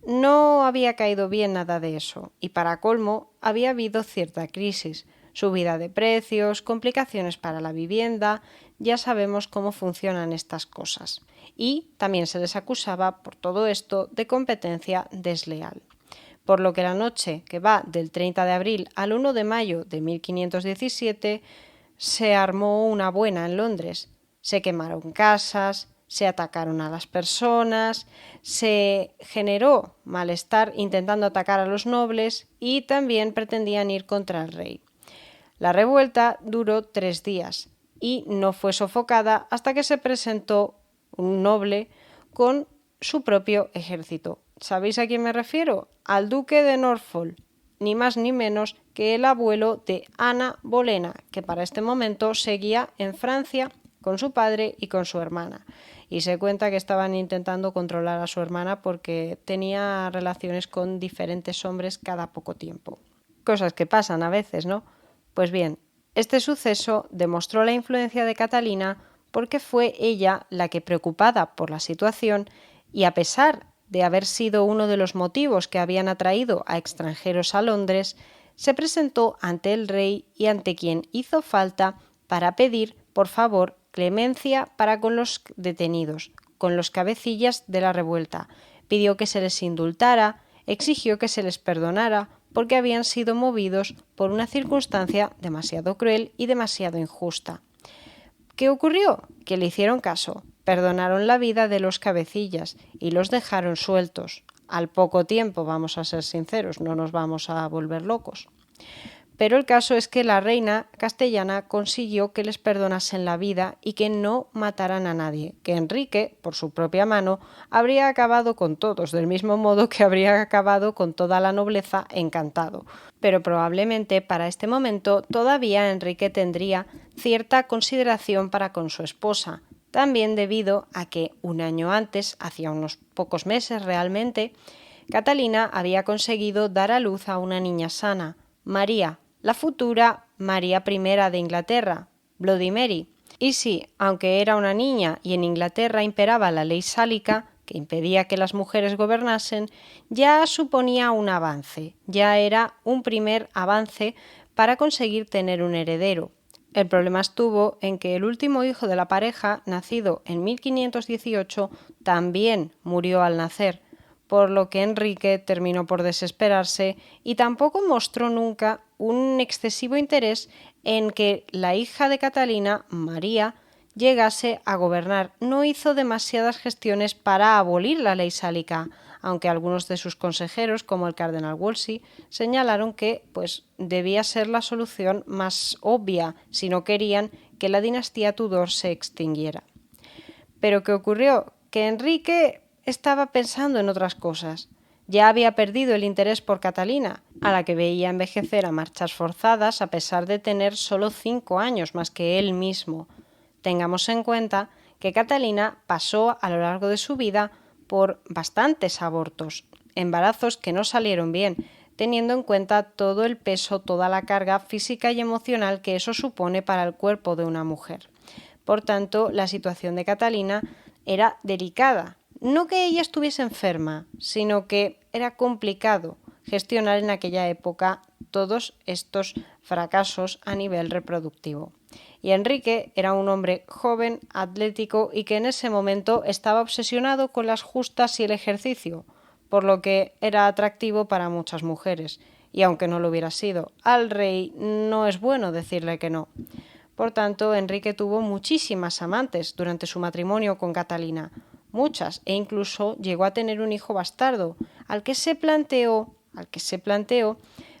No había caído bien nada de eso, y para colmo había habido cierta crisis, subida de precios, complicaciones para la vivienda, ya sabemos cómo funcionan estas cosas. Y también se les acusaba por todo esto de competencia desleal. Por lo que la noche que va del 30 de abril al 1 de mayo de 1517 se armó una buena en Londres. Se quemaron casas, se atacaron a las personas, se generó malestar intentando atacar a los nobles y también pretendían ir contra el rey. La revuelta duró 3 días y no fue sofocada hasta que se presentó un noble con su propio ejército. ¿Sabéis a quién me refiero? Al duque de Norfolk, ni más ni menos que el abuelo de Ana Bolena, que para este momento seguía en Francia con su padre y con su hermana. Y se cuenta que estaban intentando controlar a su hermana porque tenía relaciones con diferentes hombres cada poco tiempo. Cosas que pasan a veces, ¿no? Pues bien, este suceso demostró la influencia de Catalina porque fue ella la que, preocupada por la situación y a pesar de haber sido uno de los motivos que habían atraído a extranjeros a Londres, se presentó ante el rey y ante quien hizo falta para pedir, por favor, clemencia para con los detenidos, con los cabecillas de la revuelta. Pidió que se les indultara, exigió que se les perdonara, porque habían sido movidos por una circunstancia demasiado cruel y demasiado injusta. ¿Qué ocurrió? Que le hicieron caso, perdonaron la vida de los cabecillas y los dejaron sueltos. Al poco tiempo, vamos a ser sinceros, no nos vamos a volver locos. Pero el caso es que la reina castellana consiguió que les perdonasen la vida y que no mataran a nadie, que Enrique, por su propia mano, habría acabado con todos, del mismo modo que habría acabado con toda la nobleza encantado. Pero probablemente para este momento todavía Enrique tendría cierta consideración para con su esposa, también debido a que un año antes, hacía unos pocos meses realmente, Catalina había conseguido dar a luz a una niña sana, María, la futura María I de Inglaterra, Bloody Mary. Y sí, aunque era una niña y en Inglaterra imperaba la ley sálica, que impedía que las mujeres gobernasen, ya suponía un avance, ya era un primer avance para conseguir tener un heredero. El problema estuvo en que el último hijo de la pareja, nacido en 1518, también murió al nacer, por lo que Enrique terminó por desesperarse y tampoco mostró nunca un excesivo interés en que la hija de Catalina, María, llegase a gobernar. No hizo demasiadas gestiones para abolir la ley sálica, aunque algunos de sus consejeros, como el cardenal Wolsey, señalaron que debía ser la solución más obvia si no querían que la dinastía Tudor se extinguiera. ¿Pero qué ocurrió? Que Enrique estaba pensando en otras cosas. Ya había perdido el interés por Catalina, a la que veía envejecer a marchas forzadas a pesar de tener solo 5 años más que él mismo. Tengamos en cuenta que Catalina pasó a lo largo de su vida por bastantes abortos, embarazos que no salieron bien, teniendo en cuenta todo el peso, toda la carga física y emocional que eso supone para el cuerpo de una mujer. Por tanto, la situación de Catalina era delicada. No que ella estuviese enferma, sino que era complicado gestionar en aquella época todos estos fracasos a nivel reproductivo. Y Enrique era un hombre joven, atlético y que en ese momento estaba obsesionado con las justas y el ejercicio, por lo que era atractivo para muchas mujeres. Y aunque no lo hubiera sido, al rey no es bueno decirle que no. Por tanto, Enrique tuvo muchísimas amantes durante su matrimonio con Catalina, muchas, e incluso llegó a tener un hijo bastardo, al que se planteó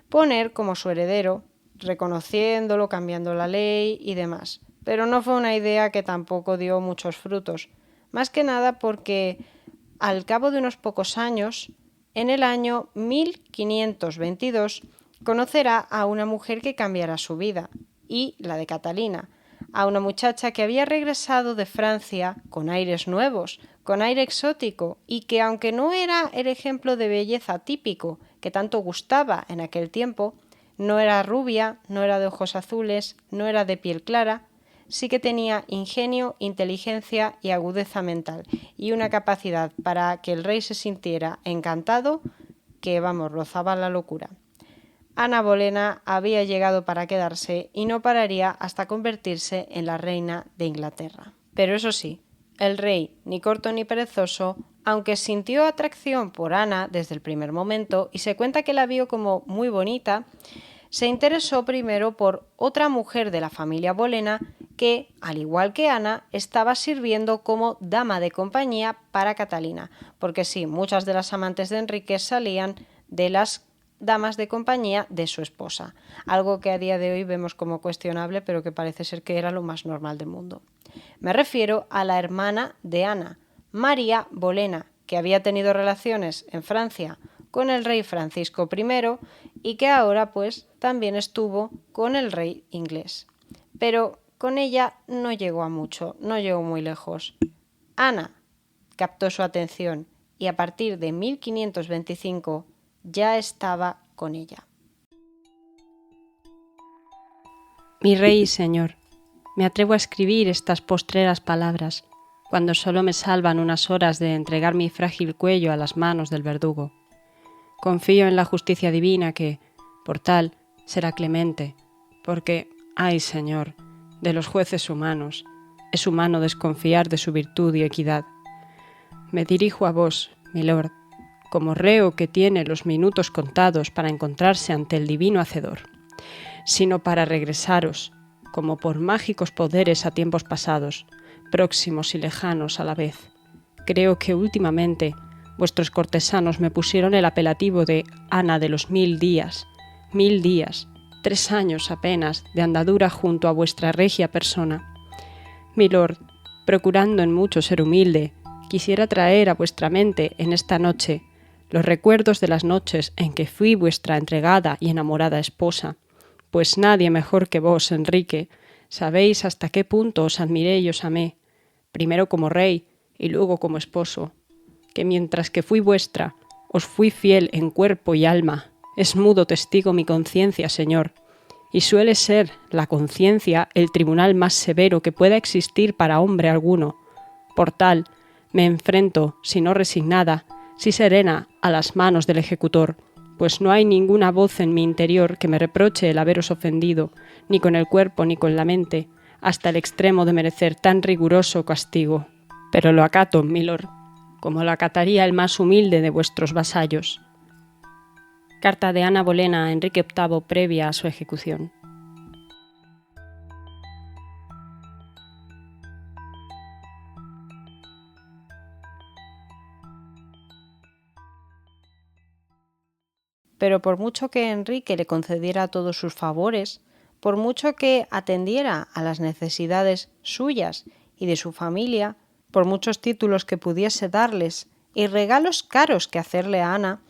poner como su heredero, reconociéndolo, cambiando la ley y demás. Pero no fue una idea que tampoco dio muchos frutos, más que nada porque al cabo de unos pocos años, en el año 1522, conocerá a una mujer que cambiará su vida, y la de Catalina, a una muchacha que había regresado de Francia con aires nuevos, con aire exótico, y que aunque no era el ejemplo de belleza típico que tanto gustaba en aquel tiempo, no era rubia, no era de ojos azules, no era de piel clara, sí que tenía ingenio, inteligencia y agudeza mental, y una capacidad para que el rey se sintiera encantado que, vamos, rozaba la locura. Ana Bolena había llegado para quedarse y no pararía hasta convertirse en la reina de Inglaterra. Pero eso sí, el rey, ni corto ni perezoso, aunque sintió atracción por Ana desde el primer momento y se cuenta que la vio como muy bonita, se interesó primero por otra mujer de la familia Bolena que, al igual que Ana, estaba sirviendo como dama de compañía para Catalina, porque sí, muchas de las amantes de Enrique salían de las damas de compañía de su esposa, algo que a día de hoy vemos como cuestionable, pero que parece ser que era lo más normal del mundo. Me refiero a la hermana de Ana, María Bolena, que había tenido relaciones en Francia con el rey Francisco I y que ahora pues también estuvo con el rey inglés. Pero con ella no llegó a mucho, no llegó muy lejos. Ana captó su atención y a partir de 1525 ya estaba con ella. Mi rey y señor, me atrevo a escribir estas postreras palabras, cuando solo me salvan unas horas de entregar mi frágil cuello a las manos del verdugo. Confío en la justicia divina que, por tal, será clemente, porque, ay Señor, de los jueces humanos, es humano desconfiar de su virtud y equidad. Me dirijo a vos, mi lord, como reo que tiene los minutos contados para encontrarse ante el divino Hacedor, sino para regresaros, como por mágicos poderes a tiempos pasados, próximos y lejanos a la vez. Creo que últimamente vuestros cortesanos me pusieron el apelativo de Ana de los 1000 días, 1000 días, 3 años apenas de andadura junto a vuestra regia persona. Mi lord, procurando en mucho ser humilde, quisiera traer a vuestra mente en esta noche los recuerdos de las noches en que fui vuestra entregada y enamorada esposa, pues nadie mejor que vos, Enrique, sabéis hasta qué punto os admiré y os amé, primero como rey y luego como esposo, que mientras que fui vuestra, os fui fiel en cuerpo y alma. Es mudo testigo mi conciencia, Señor, y suele ser la conciencia el tribunal más severo que pueda existir para hombre alguno. Por tal, me enfrento, si no resignada, si serena, a las manos del ejecutor, pues no hay ninguna voz en mi interior que me reproche el haberos ofendido, ni con el cuerpo ni con la mente, hasta el extremo de merecer tan riguroso castigo. Pero lo acato, milord, como lo acataría el más humilde de vuestros vasallos. Carta de Ana Bolena a Enrique VIII previa a su ejecución. Pero por mucho que Enrique le concediera todos sus favores, por mucho que atendiera a las necesidades suyas y de su familia, por muchos títulos que pudiese darles y regalos caros que hacerle a Ana,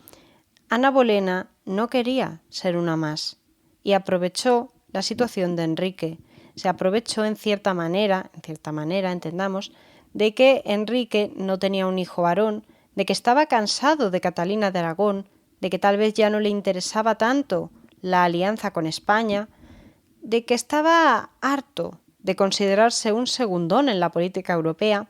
Ana Bolena no quería ser una más y aprovechó la situación de Enrique. Se aprovechó en cierta manera, entendamos, de que Enrique no tenía un hijo varón, de que estaba cansado de Catalina de Aragón, de que tal vez ya no le interesaba tanto la alianza con España, de que estaba harto de considerarse un segundón en la política europea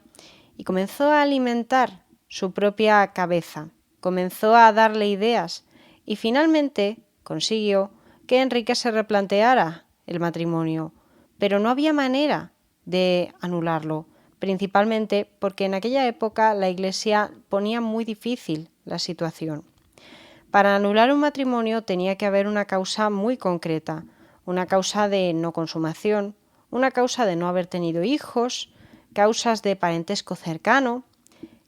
y comenzó a alimentar su propia cabeza, comenzó a darle ideas y finalmente consiguió que Enrique se replanteara el matrimonio, pero no había manera de anularlo, principalmente porque en aquella época la Iglesia ponía muy difícil la situación. Para anular un matrimonio tenía que haber una causa muy concreta, una causa de no consumación, una causa de no haber tenido hijos, causas de parentesco cercano.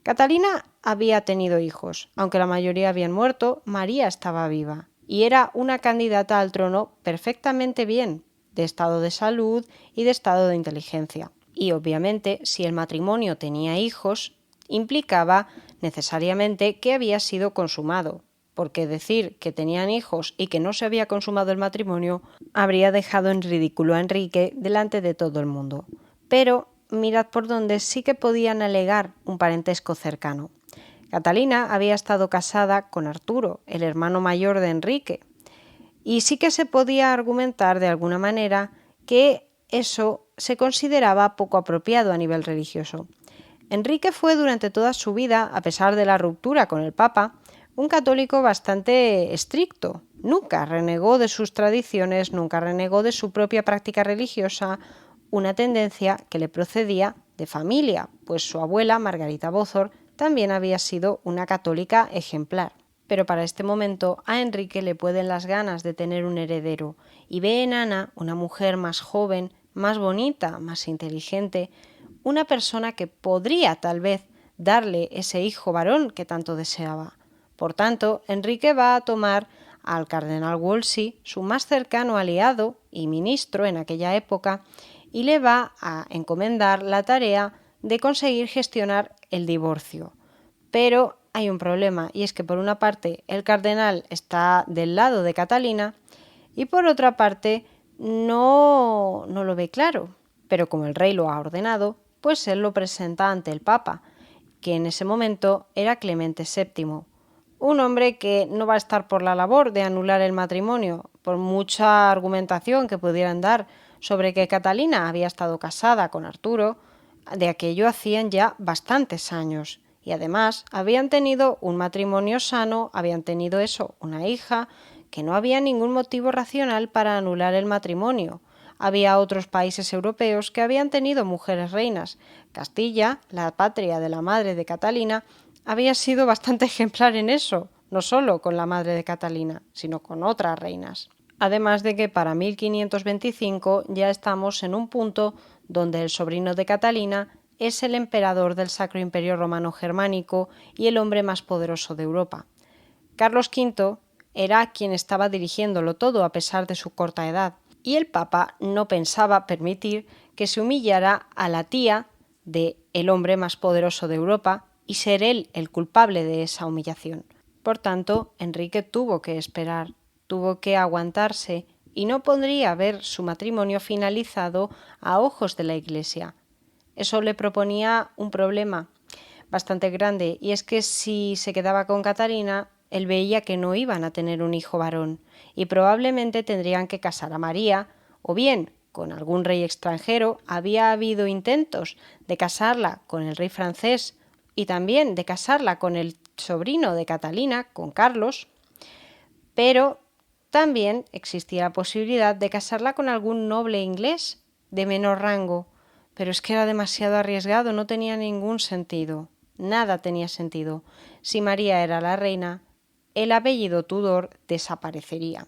Catalina había tenido hijos, aunque la mayoría habían muerto, María estaba viva y era una candidata al trono perfectamente bien, de estado de salud y de estado de inteligencia. Y obviamente, si el matrimonio tenía hijos, implicaba necesariamente que había sido consumado. porque decir que tenían hijos y que no se había consumado el matrimonio habría dejado en ridículo a Enrique delante de todo el mundo. Pero mirad por dónde sí que podían alegar un parentesco cercano. Catalina había estado casada con Arturo, el hermano mayor de Enrique, y sí que se podía argumentar de alguna manera que eso se consideraba poco apropiado a nivel religioso. Enrique fue durante toda su vida, a pesar de la ruptura con el Papa, un católico bastante estricto. Nunca renegó de sus tradiciones, nunca renegó de su propia práctica religiosa, una tendencia que le procedía de familia, pues su abuela, Margarita Bozor, también había sido una católica ejemplar. Pero para este momento a Enrique le pueden las ganas de tener un heredero y ve en Ana una mujer más joven, más bonita, más inteligente, una persona que podría tal vez darle ese hijo varón que tanto deseaba. Por tanto, Enrique va a tomar al cardenal Wolsey, su más cercano aliado y ministro en aquella época, y le va a encomendar la tarea de conseguir gestionar el divorcio. Pero hay un problema, y es que por una parte el cardenal está del lado de Catalina y por otra parte no lo ve claro. Pero como el rey lo ha ordenado, pues él lo presenta ante el Papa, que en ese momento era Clemente VII, un hombre que no va a estar por la labor de anular el matrimonio, por mucha argumentación que pudieran dar sobre que Catalina había estado casada con Arturo. De aquello hacían ya bastantes años. Y además habían tenido un matrimonio sano, habían tenido una hija, que no había ningún motivo racional para anular el matrimonio. Había otros países europeos que habían tenido mujeres reinas. Castilla, la patria de la madre de Catalina, había sido bastante ejemplar en eso, no solo con la madre de Catalina, sino con otras reinas. Además de que para 1525 ya estamos en un punto donde el sobrino de Catalina es el emperador del Sacro Imperio Romano Germánico y el hombre más poderoso de Europa. Carlos V era quien estaba dirigiéndolo todo a pesar de su corta edad, y el Papa no pensaba permitir que se humillara a la tía de el hombre más poderoso de Europa y ser él el culpable de esa humillación. Por tanto, Enrique tuvo que esperar, tuvo que aguantarse y no podría ver su matrimonio finalizado a ojos de la Iglesia. Eso le proponía un problema bastante grande, y es que si se quedaba con Catalina, él veía que no iban a tener un hijo varón y probablemente tendrían que casar a María, o bien con algún rey extranjero. Había habido intentos de casarla con el rey francés y también de casarla con el sobrino de Catalina, con Carlos, pero también existía la posibilidad de casarla con algún noble inglés de menor rango. Pero es que era demasiado arriesgado, no tenía ningún sentido. Nada tenía sentido. Si María era la reina, el apellido Tudor desaparecería.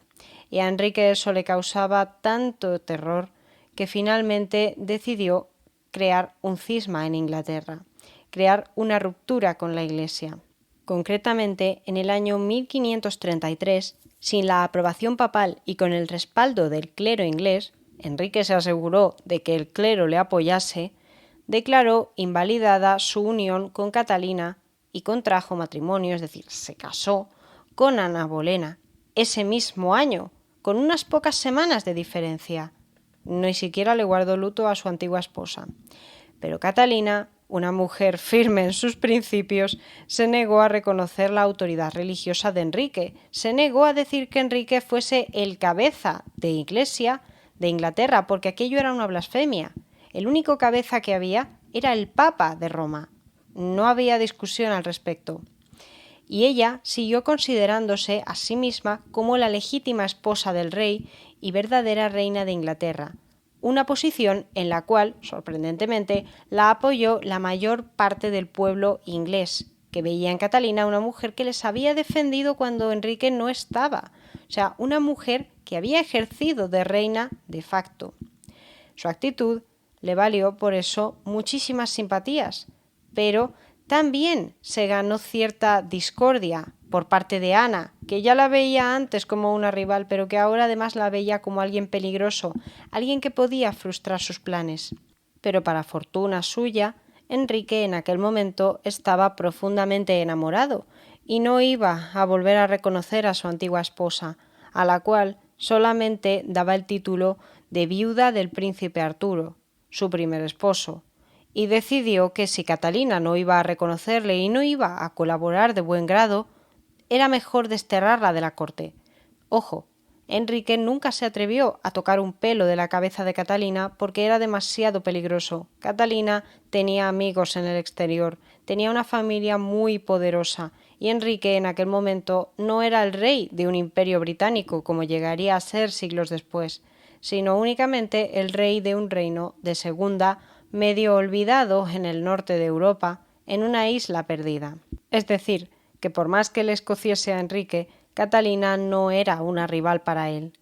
Y a Enrique eso le causaba tanto terror que finalmente decidió crear un cisma en Inglaterra, crear una ruptura con la Iglesia. Concretamente, en el año 1533, sin la aprobación papal y con el respaldo del clero inglés, Enrique se aseguró de que el clero le apoyase, declaró invalidada su unión con Catalina y contrajo matrimonio, es decir, se casó con Ana Bolena ese mismo año, con unas pocas semanas de diferencia. Ni siquiera le guardó luto a su antigua esposa. Pero Catalina, una mujer firme en sus principios, se negó a reconocer la autoridad religiosa de Enrique, se negó a decir que Enrique fuese el cabeza de Iglesia de Inglaterra, porque aquello era una blasfemia. El único cabeza que había era el Papa de Roma. No había discusión al respecto. Y ella siguió considerándose a sí misma como la legítima esposa del rey y verdadera reina de Inglaterra, una posición en la cual, sorprendentemente, la apoyó la mayor parte del pueblo inglés, que veía en Catalina una mujer que les había defendido cuando Enrique no estaba, o sea, una mujer que había ejercido de reina de facto. Su actitud le valió por eso muchísimas simpatías, pero también se ganó cierta discordia por parte de Ana, que ya la veía antes como una rival, pero que ahora además la veía como alguien peligroso, alguien que podía frustrar sus planes. Pero para fortuna suya, Enrique en aquel momento estaba profundamente enamorado y no iba a volver a reconocer a su antigua esposa, a la cual solamente daba el título de viuda del príncipe Arturo, su primer esposo, y decidió que si Catalina no iba a reconocerle y no iba a colaborar de buen grado, era mejor desterrarla de la corte. Ojo, Enrique nunca se atrevió a tocar un pelo de la cabeza de Catalina porque era demasiado peligroso. Catalina tenía amigos en el exterior, tenía una familia muy poderosa y Enrique en aquel momento no era el rey de un imperio británico como llegaría a ser siglos después, sino únicamente el rey de un reino de segunda, medio olvidado en el norte de Europa, en una isla perdida. Es decir, que por más que le escociese a Enrique, Catalina no era una rival para él,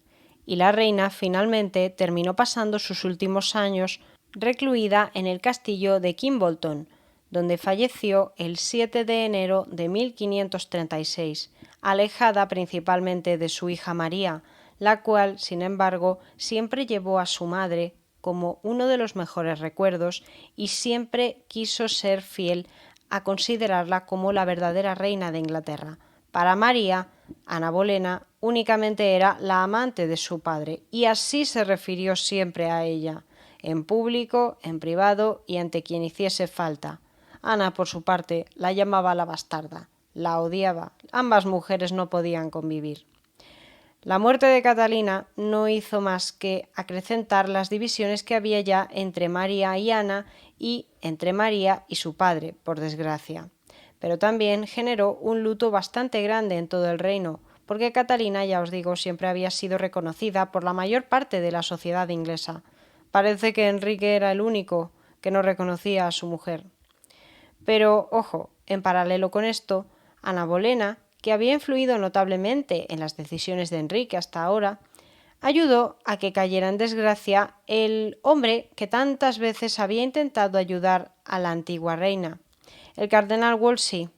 y la reina finalmente terminó pasando sus últimos años recluida en el castillo de Kimbolton, donde falleció el 7 de enero de 1536, alejada principalmente de su hija María, la cual, sin embargo, siempre llevó a su madre como uno de los mejores recuerdos y siempre quiso ser fiel a considerarla como la verdadera reina de Inglaterra. Para María, Ana Bolena únicamente era la amante de su padre y así se refirió siempre a ella, en público, en privado y ante quien hiciese falta. Ana, por su parte, la llamaba la bastarda, la odiaba, ambas mujeres no podían convivir. La muerte de Catalina no hizo más que acrecentar las divisiones que había ya entre María y Ana y entre María y su padre, por desgracia. Pero también generó un luto bastante grande en todo el reino, porque Catalina, ya os digo, siempre había sido reconocida por la mayor parte de la sociedad inglesa. Parece que Enrique era el único que no reconocía a su mujer. Pero, ojo, en paralelo con esto, Ana Bolena, que había influido notablemente en las decisiones de Enrique hasta ahora, ayudó a que cayera en desgracia el hombre que tantas veces había intentado ayudar a la antigua reina, el cardenal Wolsey.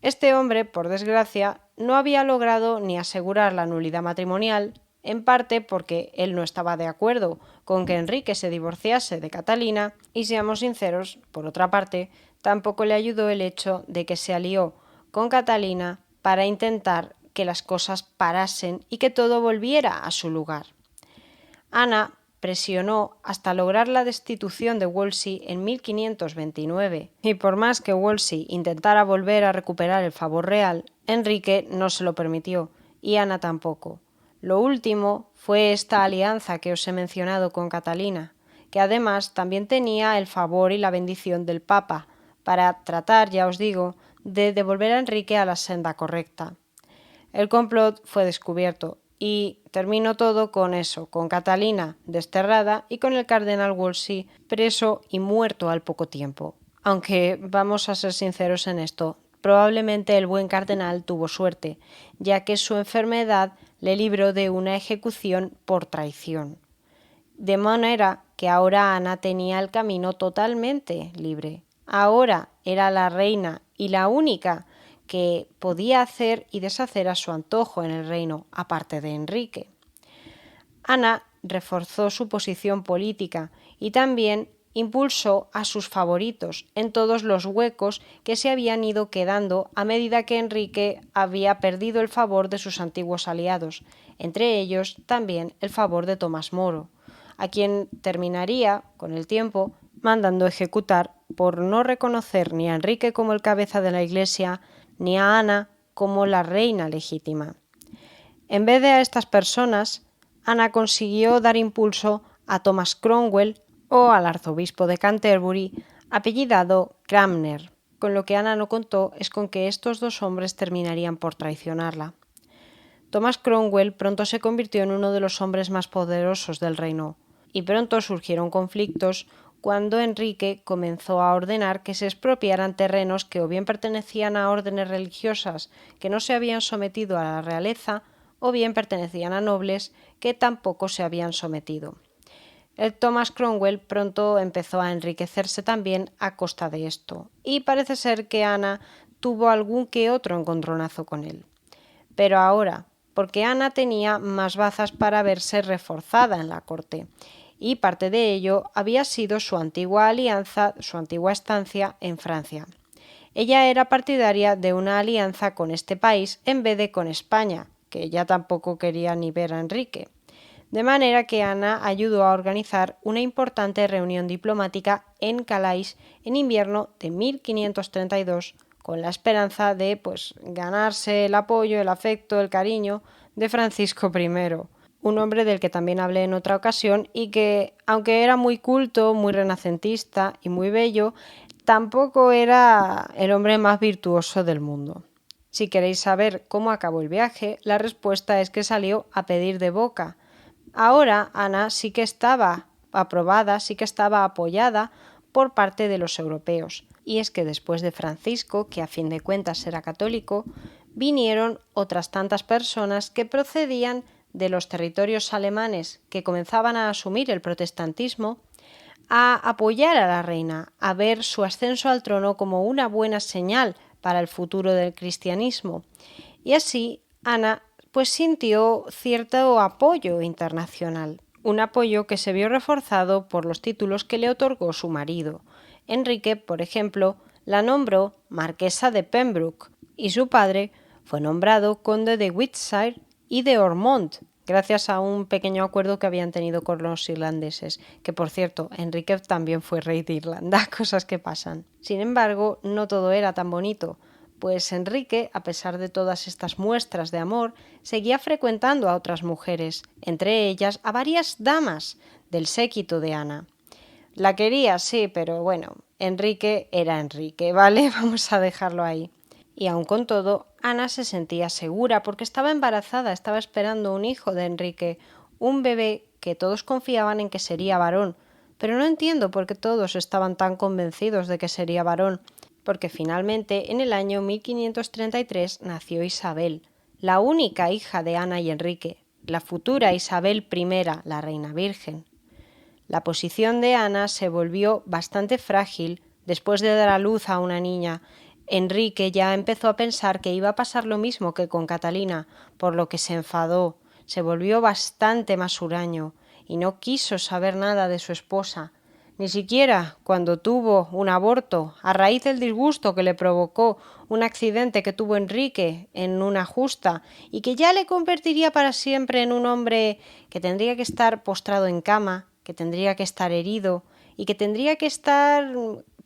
Este hombre, por desgracia, no había logrado ni asegurar la nulidad matrimonial, en parte porque él no estaba de acuerdo con que Enrique se divorciase de Catalina, y seamos sinceros, por otra parte, tampoco le ayudó el hecho de que se alió con Catalina para intentar que las cosas parasen y que todo volviera a su lugar. Ana presionó hasta lograr la destitución de Wolsey en 1529, y por más que Wolsey intentara volver a recuperar el favor real, Enrique no se lo permitió, y Ana tampoco. Lo último fue esta alianza que os he mencionado con Catalina, que además también tenía el favor y la bendición del Papa, para tratar, ya os digo, de devolver a Enrique a la senda correcta. El complot fue descubierto y terminó todo con eso, con Catalina desterrada y con el cardenal Wolsey preso y muerto al poco tiempo. Aunque vamos a ser sinceros en esto, probablemente el buen cardenal tuvo suerte, ya que su enfermedad le libró de una ejecución por traición. De manera que ahora Ana tenía el camino totalmente libre. Ahora era la reina y la única que podía hacer y deshacer a su antojo en el reino, aparte de Enrique. Ana reforzó su posición política y también impulsó a sus favoritos en todos los huecos que se habían ido quedando a medida que Enrique había perdido el favor de sus antiguos aliados, entre ellos también el favor de Tomás Moro, a quien terminaría, con el tiempo, mandando ejecutar por no reconocer ni a Enrique como el cabeza de la Iglesia ni a Ana como la reina legítima. En vez de a estas personas, Ana consiguió dar impulso a Thomas Cromwell o al arzobispo de Canterbury, apellidado Cranmer. Con lo que Ana no contó es con que estos dos hombres terminarían por traicionarla. Thomas Cromwell pronto se convirtió en uno de los hombres más poderosos del reino, y pronto surgieron conflictos cuando Enrique comenzó a ordenar que se expropiaran terrenos que o bien pertenecían a órdenes religiosas que no se habían sometido a la realeza, o bien pertenecían a nobles que tampoco se habían sometido. El Thomas Cromwell pronto empezó a enriquecerse también a costa de esto, y parece ser que Ana tuvo algún que otro encontronazo con él. Pero ahora, porque Ana tenía más bazas para verse reforzada en la corte, y parte de ello había sido su antigua alianza, su antigua estancia en Francia. Ella era partidaria de una alianza con este país en vez de con España, que ella tampoco quería ni ver a Enrique. De manera que Ana ayudó a organizar una importante reunión diplomática en Calais en invierno de 1532, con la esperanza de ganarse el apoyo, el afecto, el cariño de Francisco I, un hombre del que también hablé en otra ocasión y que, aunque era muy culto, muy renacentista y muy bello, tampoco era el hombre más virtuoso del mundo. Si queréis saber cómo acabó el viaje, la respuesta es que salió a pedir de boca. Ahora Ana sí que estaba aprobada, sí que estaba apoyada por parte de los europeos. Y es que después de Francisco, que a fin de cuentas era católico, vinieron otras tantas personas que procedían de los territorios alemanes que comenzaban a asumir el protestantismo, a apoyar a la reina, a ver su ascenso al trono como una buena señal para el futuro del cristianismo. Y así Ana sintió cierto apoyo internacional, un apoyo que se vio reforzado por los títulos que le otorgó su marido. Enrique, por ejemplo, la nombró marquesa de Pembroke y su padre fue nombrado conde de Wiltshire y de Ormond, gracias a un pequeño acuerdo que habían tenido con los irlandeses, que por cierto, Enrique también fue rey de Irlanda, cosas que pasan. Sin embargo, no todo era tan bonito, pues Enrique, a pesar de todas estas muestras de amor, seguía frecuentando a otras mujeres, entre ellas a varias damas del séquito de Ana. La quería, sí, pero bueno, Enrique era Enrique, ¿vale? Vamos a dejarlo ahí. Y aun con todo, Ana se sentía segura porque estaba embarazada, estaba esperando un hijo de Enrique, un bebé que todos confiaban en que sería varón. Pero no entiendo por qué todos estaban tan convencidos de que sería varón, porque finalmente en el año 1533 nació Isabel, la única hija de Ana y Enrique, la futura Isabel I, la reina virgen. La posición de Ana se volvió bastante frágil después de dar a luz a una niña. Enrique ya empezó a pensar que iba a pasar lo mismo que con Catalina, por lo que se enfadó, se volvió bastante más huraño y no quiso saber nada de su esposa, ni siquiera cuando tuvo un aborto a raíz del disgusto que le provocó un accidente que tuvo Enrique en una justa y que ya le convertiría para siempre en un hombre que tendría que estar postrado en cama, que tendría que estar herido y que tendría que estar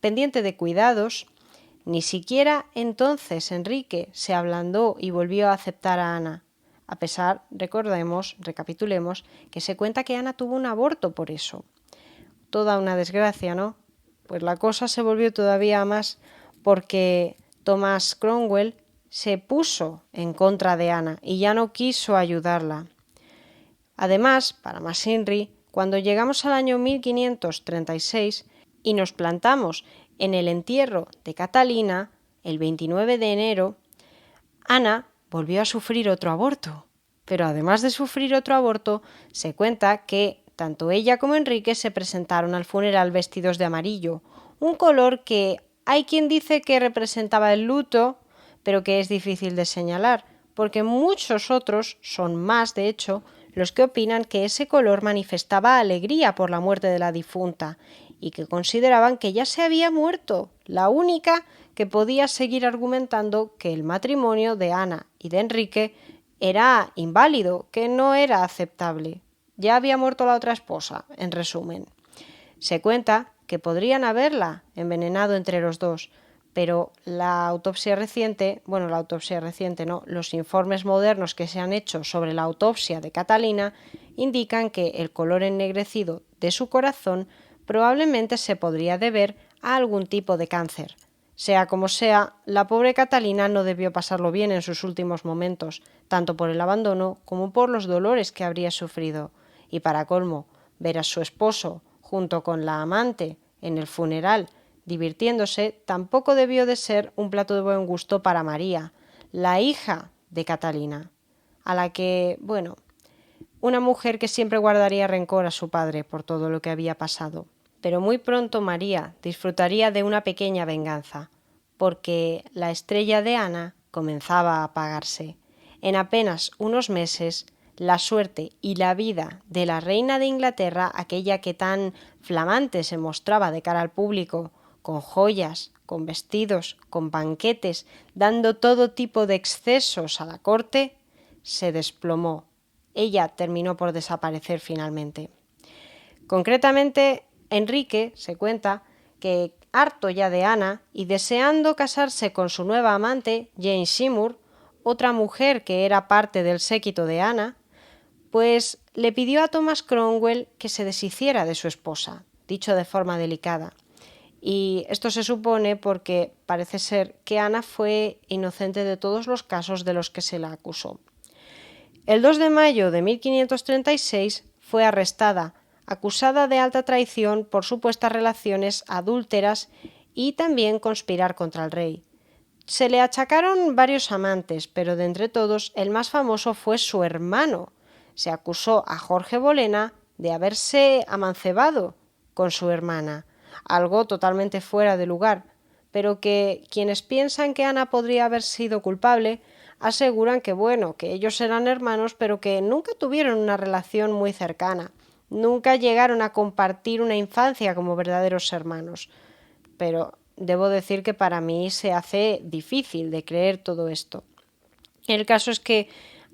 pendiente de cuidados. Ni siquiera entonces Enrique se ablandó y volvió a aceptar a Ana. A pesar, recapitulemos, que se cuenta que Ana tuvo un aborto por eso. Toda una desgracia, ¿no? Pues la cosa se volvió todavía más porque Thomas Cromwell se puso en contra de Ana y ya no quiso ayudarla. Además, para más inri, cuando llegamos al año 1536 y nos plantamos en el entierro de Catalina, el 29 de enero, Ana volvió a sufrir otro aborto. Pero además de sufrir otro aborto, se cuenta que tanto ella como Enrique se presentaron al funeral vestidos de amarillo, un color que hay quien dice que representaba el luto, pero que es difícil de señalar, porque muchos otros, son más de hecho, los que opinan que ese color manifestaba alegría por la muerte de la difunta y que consideraban que ya se había muerto, la única que podía seguir argumentando que el matrimonio de Ana y de Enrique era inválido, que no era aceptable. Ya había muerto la otra esposa, en resumen. Se cuenta que podrían haberla envenenado entre los dos, pero los informes modernos que se han hecho sobre la autopsia de Catalina indican que el color ennegrecido de su corazón probablemente se podría deber a algún tipo de cáncer. Sea como sea, la pobre Catalina no debió pasarlo bien en sus últimos momentos, tanto por el abandono como por los dolores que habría sufrido. Y para colmo, ver a su esposo junto con la amante en el funeral divirtiéndose tampoco debió de ser un plato de buen gusto para María, la hija de Catalina, a la que, una mujer que siempre guardaría rencor a su padre por todo lo que había pasado. Pero muy pronto María disfrutaría de una pequeña venganza, porque la estrella de Ana comenzaba a apagarse. En apenas unos meses, la suerte y la vida de la reina de Inglaterra, aquella que tan flamante se mostraba de cara al público, con joyas, con vestidos, con banquetes, dando todo tipo de excesos a la corte, se desplomó. Ella terminó por desaparecer finalmente. Concretamente, Enrique se cuenta que, harto ya de Ana y deseando casarse con su nueva amante, Jane Seymour, otra mujer que era parte del séquito de Ana, pues le pidió a Thomas Cromwell que se deshiciera de su esposa, dicho de forma delicada. Y esto se supone porque parece ser que Ana fue inocente de todos los casos de los que se la acusó. El 2 de mayo de 1536 fue arrestada, acusada de alta traición por supuestas relaciones adúlteras y también conspirar contra el rey. Se le achacaron varios amantes, pero de entre todos el más famoso fue su hermano. Se acusó a Jorge Bolena de haberse amancebado con su hermana, algo totalmente fuera de lugar, pero que quienes piensan que Ana podría haber sido culpable aseguran que que ellos eran hermanos, pero que nunca tuvieron una relación muy cercana, nunca llegaron a compartir una infancia como verdaderos hermanos. Pero debo decir que para mí se hace difícil de creer todo esto. El caso es que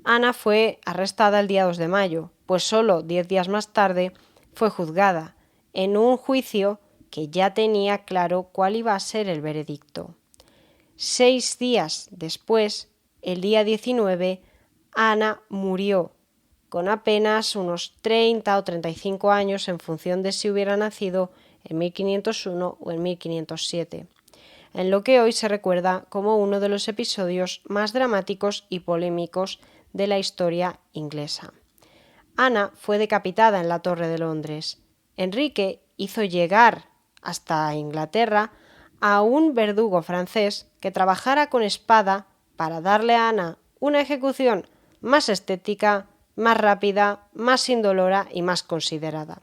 Ana fue arrestada el día 2 de mayo, pues solo 10 días más tarde fue juzgada, en un juicio que ya tenía claro cuál iba a ser el veredicto. 6 días después, el día 19, Ana murió, con apenas unos 30 o 35 años en función de si hubiera nacido en 1501 o en 1507, en lo que hoy se recuerda como uno de los episodios más dramáticos y polémicos de la historia inglesa. Ana fue decapitada en la Torre de Londres. Enrique hizo llegar hasta Inglaterra a un verdugo francés que trabajara con espada para darle a Ana una ejecución más estética, más rápida, más indolora y más considerada.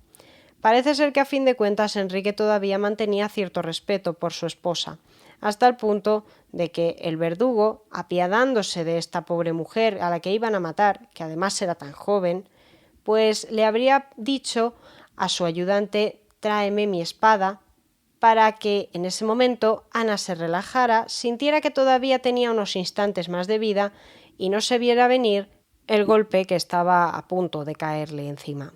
Parece ser que a fin de cuentas Enrique todavía mantenía cierto respeto por su esposa, hasta el punto de que el verdugo, apiadándose de esta pobre mujer a la que iban a matar, que además era tan joven, pues le habría dicho a su ayudante: tráeme mi espada, para que en ese momento Ana se relajara, sintiera que todavía tenía unos instantes más de vida y no se viera venir el golpe que estaba a punto de caerle encima.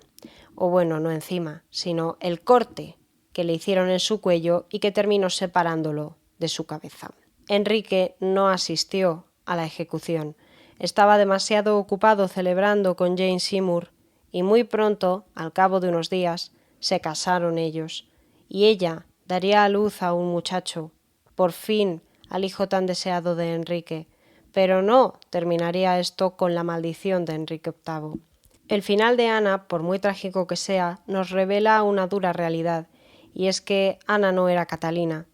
O bueno, no encima, sino el corte que le hicieron en su cuello y que terminó separándolo de su cabeza. Enrique no asistió a la ejecución. Estaba demasiado ocupado celebrando con Jane Seymour y muy pronto, al cabo de unos días, se casaron ellos y ella daría a luz a un muchacho, por fin al hijo tan deseado de Enrique, pero no terminaría esto con la maldición de Enrique VIII. El final de Ana, por muy trágico que sea, nos revela una dura realidad, y es que Ana no era Catalina.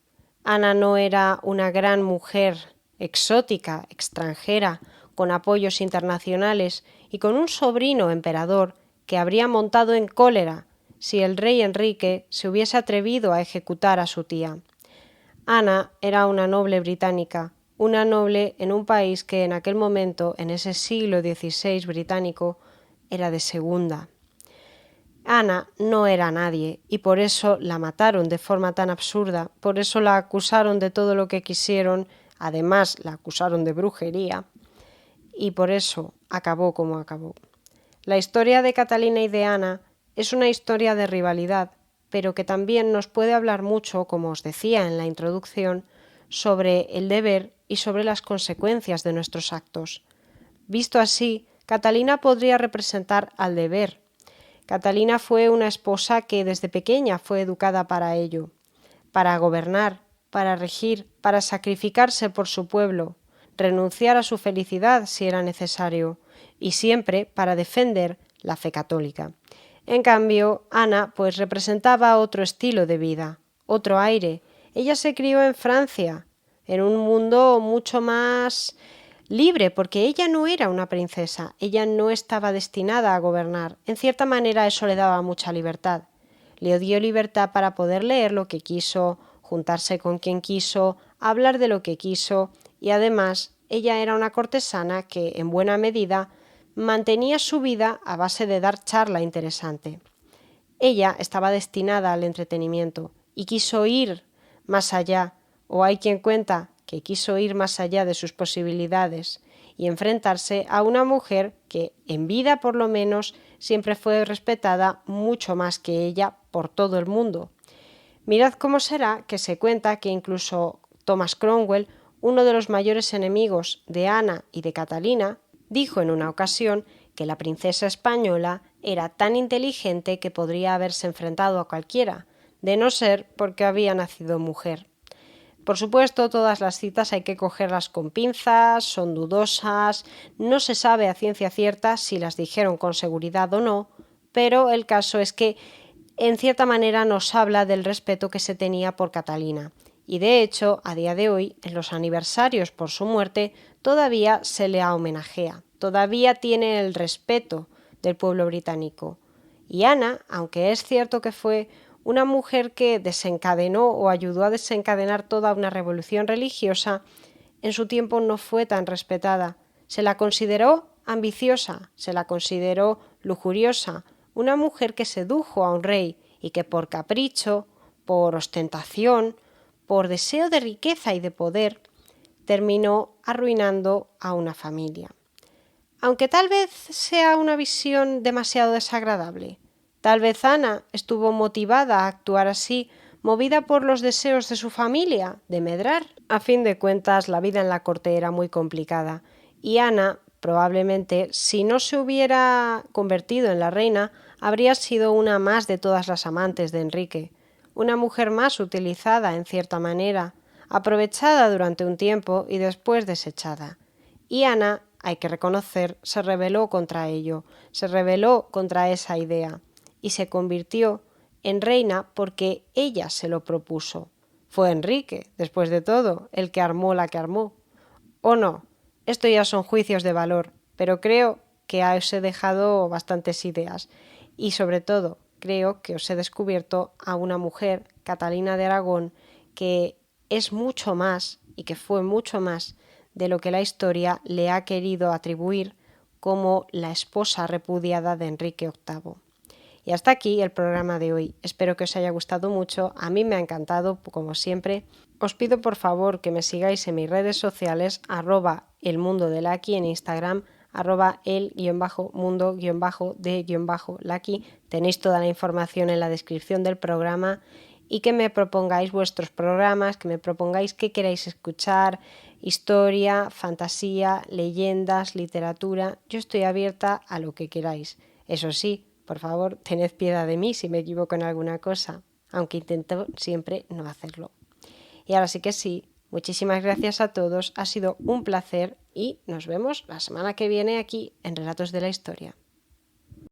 Ana no era una gran mujer exótica, extranjera, con apoyos internacionales y con un sobrino emperador que habría montado en cólera si el rey Enrique se hubiese atrevido a ejecutar a su tía. Ana era una noble británica, una noble en un país que en aquel momento, en ese siglo XVI británico, era de segunda. Ana no era nadie y por eso la mataron de forma tan absurda, por eso la acusaron de todo lo que quisieron, además la acusaron de brujería y por eso acabó como acabó. La historia de Catalina y de Ana es una historia de rivalidad, pero que también nos puede hablar mucho, como os decía en la introducción, sobre el deber y sobre las consecuencias de nuestros actos. Visto así, Catalina podría representar al deber. Catalina fue una esposa que desde pequeña fue educada para ello, para gobernar, para regir, para sacrificarse por su pueblo, renunciar a su felicidad si era necesario, y siempre para defender la fe católica. En cambio, Ana pues representaba otro estilo de vida, otro aire. Ella se crió en Francia, en un mundo mucho más libre, porque ella no era una princesa, ella no estaba destinada a gobernar. En cierta manera eso le daba mucha libertad. Le dio libertad para poder leer lo que quiso, juntarse con quien quiso, hablar de lo que quiso, y además ella era una cortesana que, en buena medida, mantenía su vida a base de dar charla interesante. Ella estaba destinada al entretenimiento y quiso ir más allá, o hay quien cuenta que quiso ir más allá de sus posibilidades y enfrentarse a una mujer que, en vida por lo menos, siempre fue respetada mucho más que ella por todo el mundo. Mirad cómo será que se cuenta que incluso Thomas Cromwell, uno de los mayores enemigos de Ana y de Catalina, dijo en una ocasión que la princesa española era tan inteligente que podría haberse enfrentado a cualquiera, de no ser porque había nacido mujer. Por supuesto, todas las citas hay que cogerlas con pinzas, son dudosas, no se sabe a ciencia cierta si las dijeron con seguridad o no, pero el caso es que en cierta manera nos habla del respeto que se tenía por Catalina. Y de hecho, a día de hoy, en los aniversarios por su muerte, todavía se le homenajea, todavía tiene el respeto del pueblo británico. Y Ana, aunque es cierto que fue una mujer que desencadenó o ayudó a desencadenar toda una revolución religiosa, en su tiempo no fue tan respetada. Se la consideró ambiciosa, se la consideró lujuriosa, una mujer que sedujo a un rey y que por capricho, por ostentación, por deseo de riqueza y de poder, terminó arruinando a una familia. Aunque tal vez sea una visión demasiado desagradable, tal vez Ana estuvo motivada a actuar así, movida por los deseos de su familia, de medrar. A fin de cuentas, la vida en la corte era muy complicada y Ana, probablemente, si no se hubiera convertido en la reina, habría sido una más de todas las amantes de Enrique, una mujer más utilizada en cierta manera, aprovechada durante un tiempo y después desechada. Y Ana, hay que reconocer, se rebeló contra ello, se rebeló contra esa idea y se convirtió en reina porque ella se lo propuso. Fue Enrique, después de todo, el que armó la que armó. ¿O no? Esto ya son juicios de valor, pero creo que os he dejado bastantes ideas y sobre todo creo que os he descubierto a una mujer, Catalina de Aragón, que es mucho más y que fue mucho más de lo que la historia le ha querido atribuir como la esposa repudiada de Enrique VIII. Y hasta aquí el programa de hoy. Espero que os haya gustado mucho. A mí me ha encantado, como siempre. Os pido por favor que me sigáis en mis redes sociales, @elmundodelaki en Instagram, @el_mundo_de_laki. Tenéis toda la información en la descripción del programa y que me propongáis vuestros programas, que me propongáis qué queréis escuchar, historia, fantasía, leyendas, literatura. Yo estoy abierta a lo que queráis. Eso sí, por favor, tened piedad de mí si me equivoco en alguna cosa, aunque intento siempre no hacerlo. Y ahora sí que sí, muchísimas gracias a todos, ha sido un placer y nos vemos la semana que viene aquí en Relatos de la Historia.